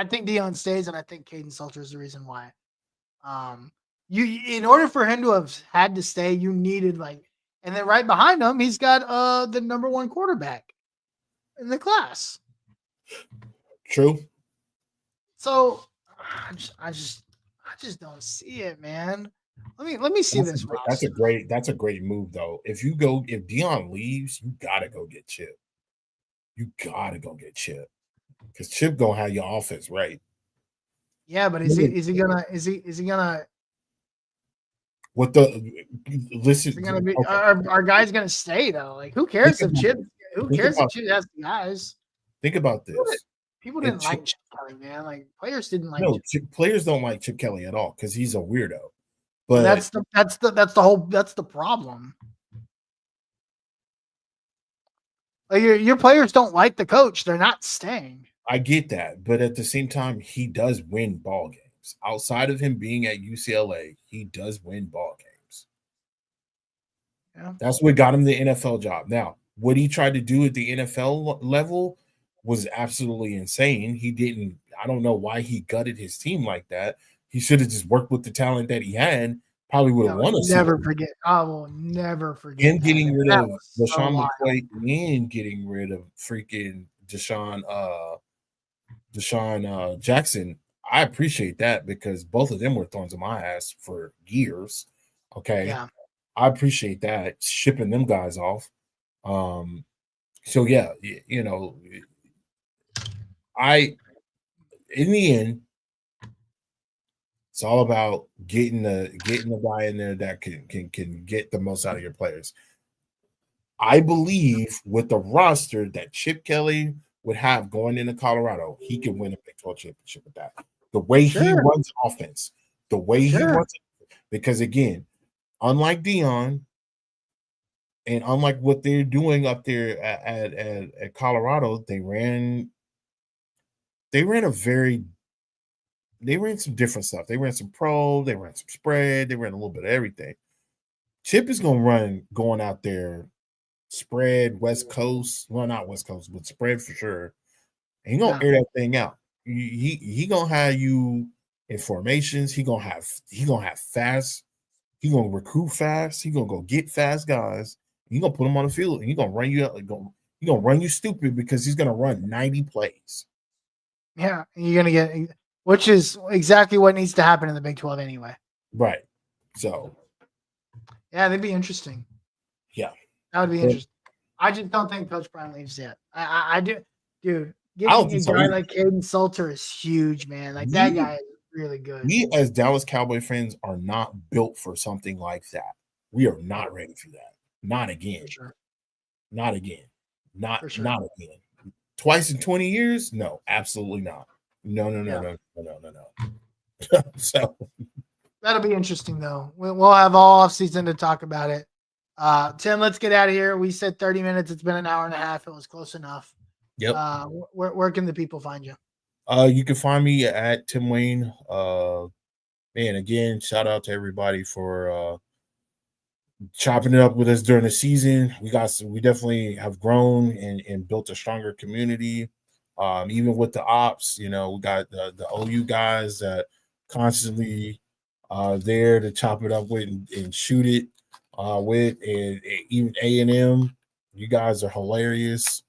think Deion stays, and I think Caden Salter is the reason why. You in order for him to have had to stay, you needed and then right behind him, he's got the number one quarterback in the class. True. So I just don't see it, man. Let me see this. That's a great move though. If Deion leaves, you gotta go get Chip. Because Chip gonna have your offense right. Yeah, but is he gonna what the listen? Is gonna be, our guys gonna stay though? Like, who cares if Chip? Who cares if Chip has the guys? Think about this. People didn't like Chip Kelly, man. Like, players didn't like. No, players don't like Chip Kelly at all because he's a weirdo. But that's the problem. Like, your players don't like the coach; they're not staying. I get that, but at the same time, he does win ball games. Outside of him being at UCLA, he does win ball games. Yeah. That's what got him the NFL job. Now, what he tried to do at the NFL level was absolutely insane. He didn't. I don't know why he gutted his team like that. He should have just worked with the talent that he had. Probably would have won a never forget. I will never forget. And getting rid of LaShawn McCoy and getting rid of freaking Deshaun Jackson. I appreciate that because both of them were thorns in my ass for years. Okay. Yeah. I appreciate that, shipping them guys off. So yeah, you know, in the end, it's all about getting the guy in there that can get the most out of your players. I believe with the roster that Chip Kelly would have going into Colorado, he can win a Big 12 championship with that. The way he runs offense, the way he runs it, because again, unlike Deion and unlike what they're doing up there at Colorado, they ran some different stuff. They ran some pro, they ran some spread, they ran a little bit of everything. Chip is going out there, spread West Coast, well, not West Coast, but spread for sure. And he gonna air that thing out. He gonna have you in formations. He gonna have fast. He gonna recruit fast. He gonna go get fast guys. He gonna put them on the field. And he gonna run you out. He gonna run you stupid because he's gonna run 90 plays. Yeah, you're gonna get, which is exactly what needs to happen in the Big 12 anyway. Right. So. Yeah, that'd be interesting. Yeah, that would be interesting. I just don't think Coach Brown leaves yet. I do, dude. Getting a guy like Caden Salter is huge, man. Like that guy is really good. We as Dallas Cowboy fans are not built for something like that. We are not ready for that. Not again. Sure. Not again. Not again. Twice in 20 years? No, absolutely not. No. So that'll be interesting though. We'll have all off season to talk about it. Tim, let's get out of here. We said 30 minutes. It's been an hour and a half. It was close enough. Yep. Where can the people find you? You can find me at Tim Wayne. Man, again, shout out to everybody for chopping it up with us during the season. We definitely have grown and built a stronger community. Even with the ops, you know, we got the OU guys that constantly there to chop it up with and shoot it with, and even A&M. You guys are hilarious.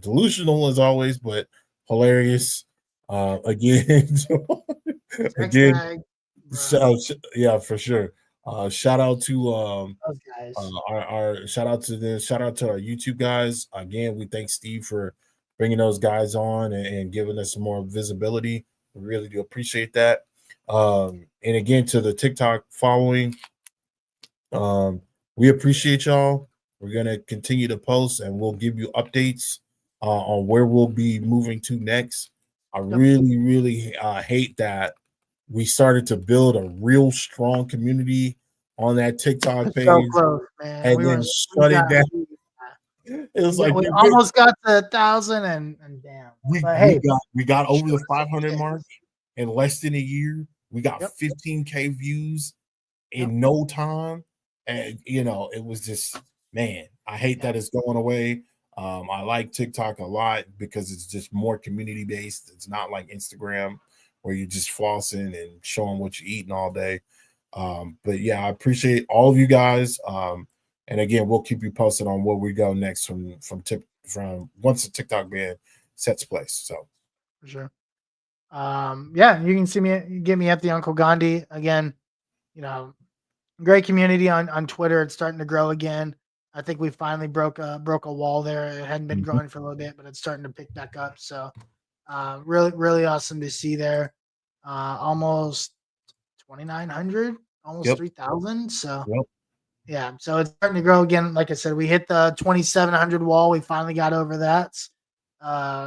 Delusional as always, but hilarious. Again, so, yeah, for sure. Shout out to Those guys. our shout out to our YouTube guys. Again, we thank Steve for bringing those guys on and giving us some more visibility. We really do appreciate that. And again, to the TikTok following, we appreciate y'all. We're gonna continue to post, and we'll give you updates on where we'll be moving to next. I really hate that we started to build a real strong community on that TikTok So page close, man. and then shut it down. It was like we almost got to 1,000 and damn. But hey, we got over the 500 mark in less than a year. We got 15K views in no time, and it was just, man, I hate that it's going away. I like TikTok a lot because it's just more community based. It's not like Instagram where you're just flossing and showing what you're eating all day. But yeah, I appreciate all of you guys. And again, we'll keep you posted on where we go next from once the TikTok ban sets place. So for sure. Yeah, you can get me at the Uncle Gandhi again. Great community on Twitter. It's starting to grow again. I think we finally broke a wall there. It hadn't been growing for a little bit, but it's starting to pick back up. So really awesome to see there. Almost 2,900, almost 3,000. So yeah, so it's starting to grow again. Like I said, we hit the 2,700 wall. We finally got over that.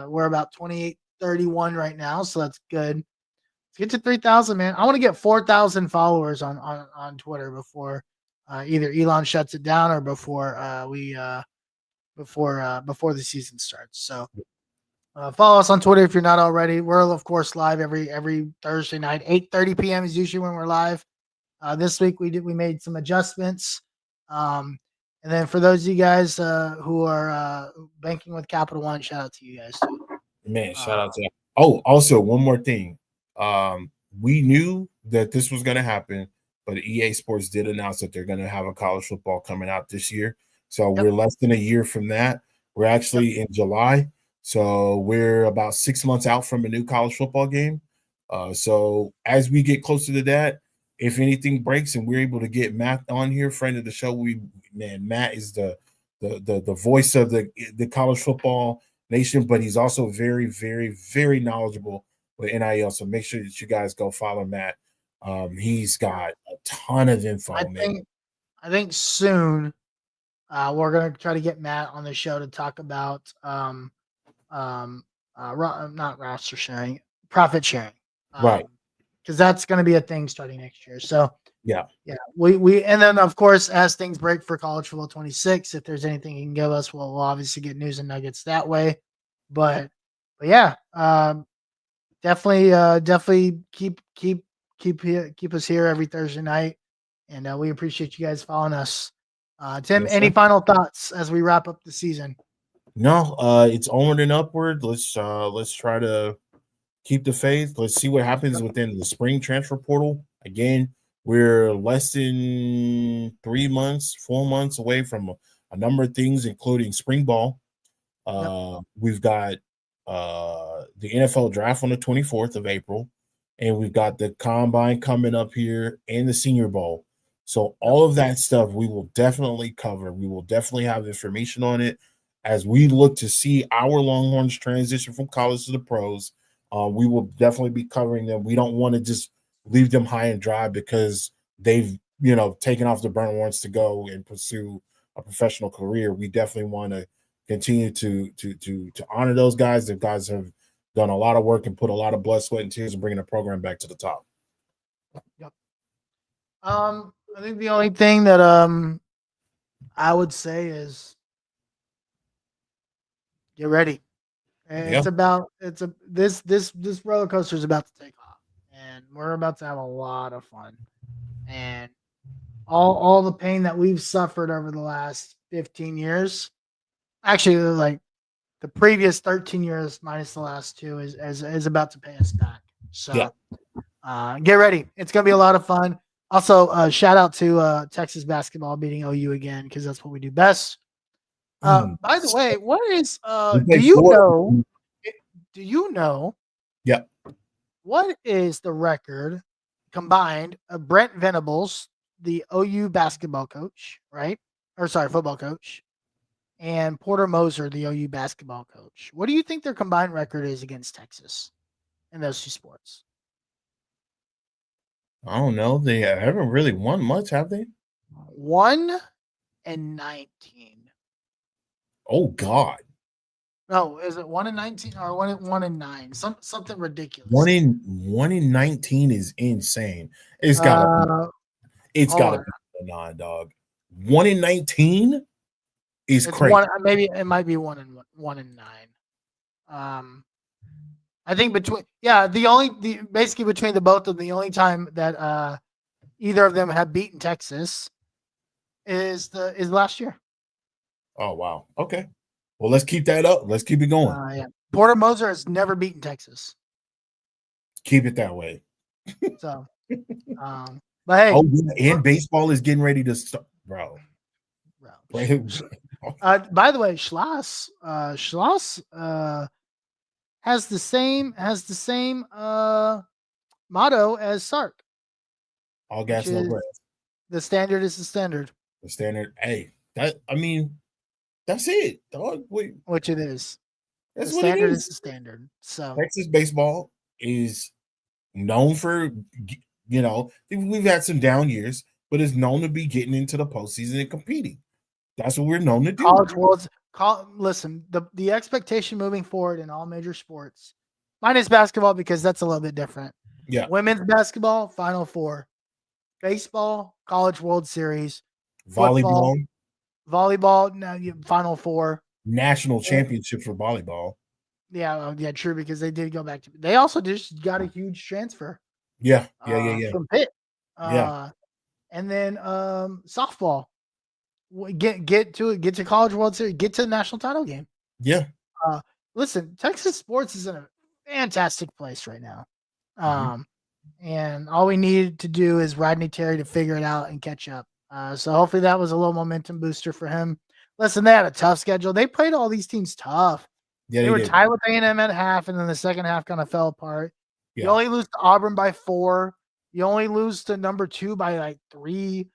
We're about 2,831 right now, so that's good. Let's get to 3,000, man. I want to get 4,000 followers on Twitter before either Elon shuts it down or before before the season starts. So follow us on Twitter if you're not already. We're of course live every Thursday night. 8:30 p.m. is usually when we're live. This week we made some adjustments. And then for those of you guys who are banking with Capital One, shout out to you guys too. Man, shout out to you. Oh, also one more thing. We knew that this was going to happen, but EA Sports did announce that they're going to have a college football coming out this year. So we're less than a year from that. We're actually in July. So we're about 6 months out from a new college football game. So as we get closer to that, if anything breaks and we're able to get Matt on here, friend of the show, Matt is the voice of the college football nation, but he's also very, very, very knowledgeable with NIL. So make sure that you guys go follow Matt. He's got a ton of info. I think soon we're gonna try to get Matt on the show to talk about not roster sharing, profit sharing. Right. Because that's going to be a thing starting next year. So yeah, we and then of course as things break for college football 26, if there's anything you can give us, we'll obviously get news and nuggets that way. But yeah, definitely keep us here every Thursday night, and we appreciate you guys following us. Tim, any final thoughts as we wrap up the season? No, it's onward and upward. Let's try to keep the faith. Let's see what happens within the spring transfer portal. Again, we're less than 4 months away from a number of things, including spring ball. We've got the NFL draft on the 24th of April, and we've got the combine coming up here and the Senior Bowl. So all of that stuff we will definitely cover. We will definitely have information on it as we look to see our Longhorns transition from college to the pros. We will definitely be covering them. We don't want to just leave them high and dry because they've, taken off the burn warrants to go and pursue a professional career. We definitely want to continue to honor those guys. The guys have done a lot of work and put a lot of blood, sweat, and tears in bringing the program back to the top. I think the only thing that I would say is get ready. This roller coaster is about to take off, and we're about to have a lot of fun. And all the pain that we've suffered over the last 15 years, actually, like the previous 13 years minus the last 2, is about to pay us back. So get ready. It's gonna be a lot of fun. Also, shout out to Texas basketball beating OU again because that's what we do best. By the way, what is do you know? Yeah. What is the record combined of Brent Venables, the OU basketball coach, right? Or sorry, football coach, and Porter Moser, the OU basketball coach. What do you think their combined record is against Texas in those two sports? I don't know. They haven't really won much, have they? 1-19. Oh God. No, is it 1-19 or 1-9? Something ridiculous. 1-19 is insane. It's gotta be a 9, dog. 1-19 is it's crazy. Maybe it might be 1-9. I think between basically between the both of them, the only time that either of them have beaten Texas is last year. Oh wow. Okay. Well, let's keep that up. Let's keep it going. Yeah. Porter Moser has never beaten Texas. Keep it that way. So, but hey, and baseball is getting ready to start, bro. By the way, Schloss has the same motto as Sark. All gas, no breath. The standard is the standard. The standard. Hey, that's it, dog. Which it is. That's the what standard it is. Is the standard. So Texas baseball is known for, we've had some down years, but it's known to be getting into the postseason and competing. That's what we're known to do. College Worlds. Listen, the expectation moving forward in all major sports, minus basketball because that's a little bit different. Yeah. Women's basketball, Final Four. Baseball, College World Series. Volleyball, now Final Four. National championship for volleyball. Yeah, true, because they did go back to. They also just got a huge transfer. Yeah. From Pitt. Yeah. And then softball. Get to College World Series. Get to the national title game. Yeah. Listen, Texas sports is in a fantastic place right now. And all we need to do is Rodney Terry to figure it out and catch up. So hopefully that was a little momentum booster for him. Listen, they had a tough schedule. They played all these teams tough. Yeah, they were tied with A&M at half, and then the second half kind of fell apart. Yeah. You only lose to Auburn by 4. You only lose to number 2 by 3.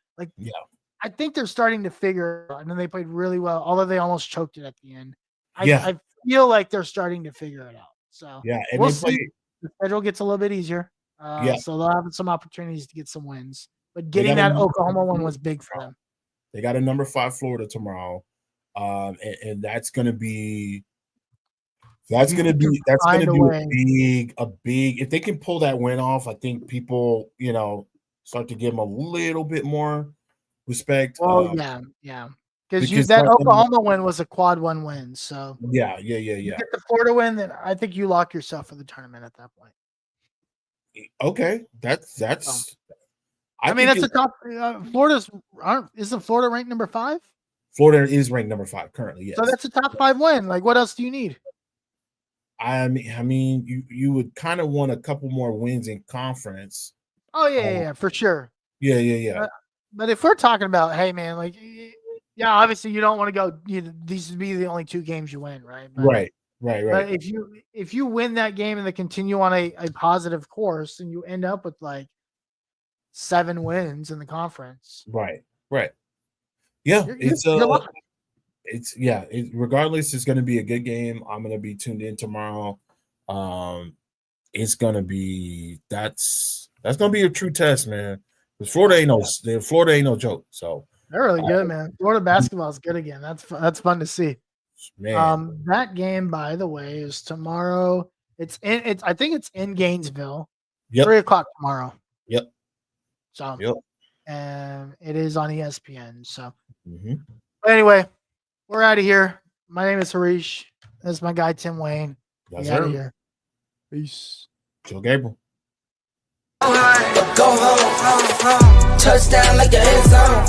I think they're starting to figure it out. And then they played really well, although they almost choked it at the end. I feel like they're starting to figure it out. So and we'll see. The schedule gets a little bit easier. So they'll have some opportunities to get some wins. But getting that Oklahoma one was big for them. They got a number 5 Florida tomorrow. And that's gonna be a big if they can pull that win off, I think people, start to give them a little bit more respect. Well, because that Oklahoma win was a quad 1 win. So yeah. You get the Florida win, then I think you lock yourself for the tournament at that point. Okay, that's. I mean, that's a top. Isn't Florida ranked number 5? Florida is ranked number 5 currently. Yes. So that's a top 5 win. Like, what else do you need? I mean, you would kind of want a couple more wins in conference. Oh yeah, for sure. Yeah. But if we're talking about, hey man, obviously you don't want to go. These would be the only 2 games you win, right? Right. But if you win that game and they continue on a positive course, and you end up with 7 wins in the conference, right. Yeah, regardless, it's going to be a good game. I'm going to be tuned in tomorrow. It's going to be that's going to be a true test, man. Because Florida ain't no joke. So they're really good, man. Florida basketball is good again. That's fun to see. Man. That game, by the way, is tomorrow. I think it's in Gainesville. 3:00 tomorrow. Yep. So and it is on ESPN. So but anyway, we're out of here. My name is Harish. That's my guy Tim Wayne. That's out of here. Peace. Joe Gabriel. Go home. Touchdown like the end zone.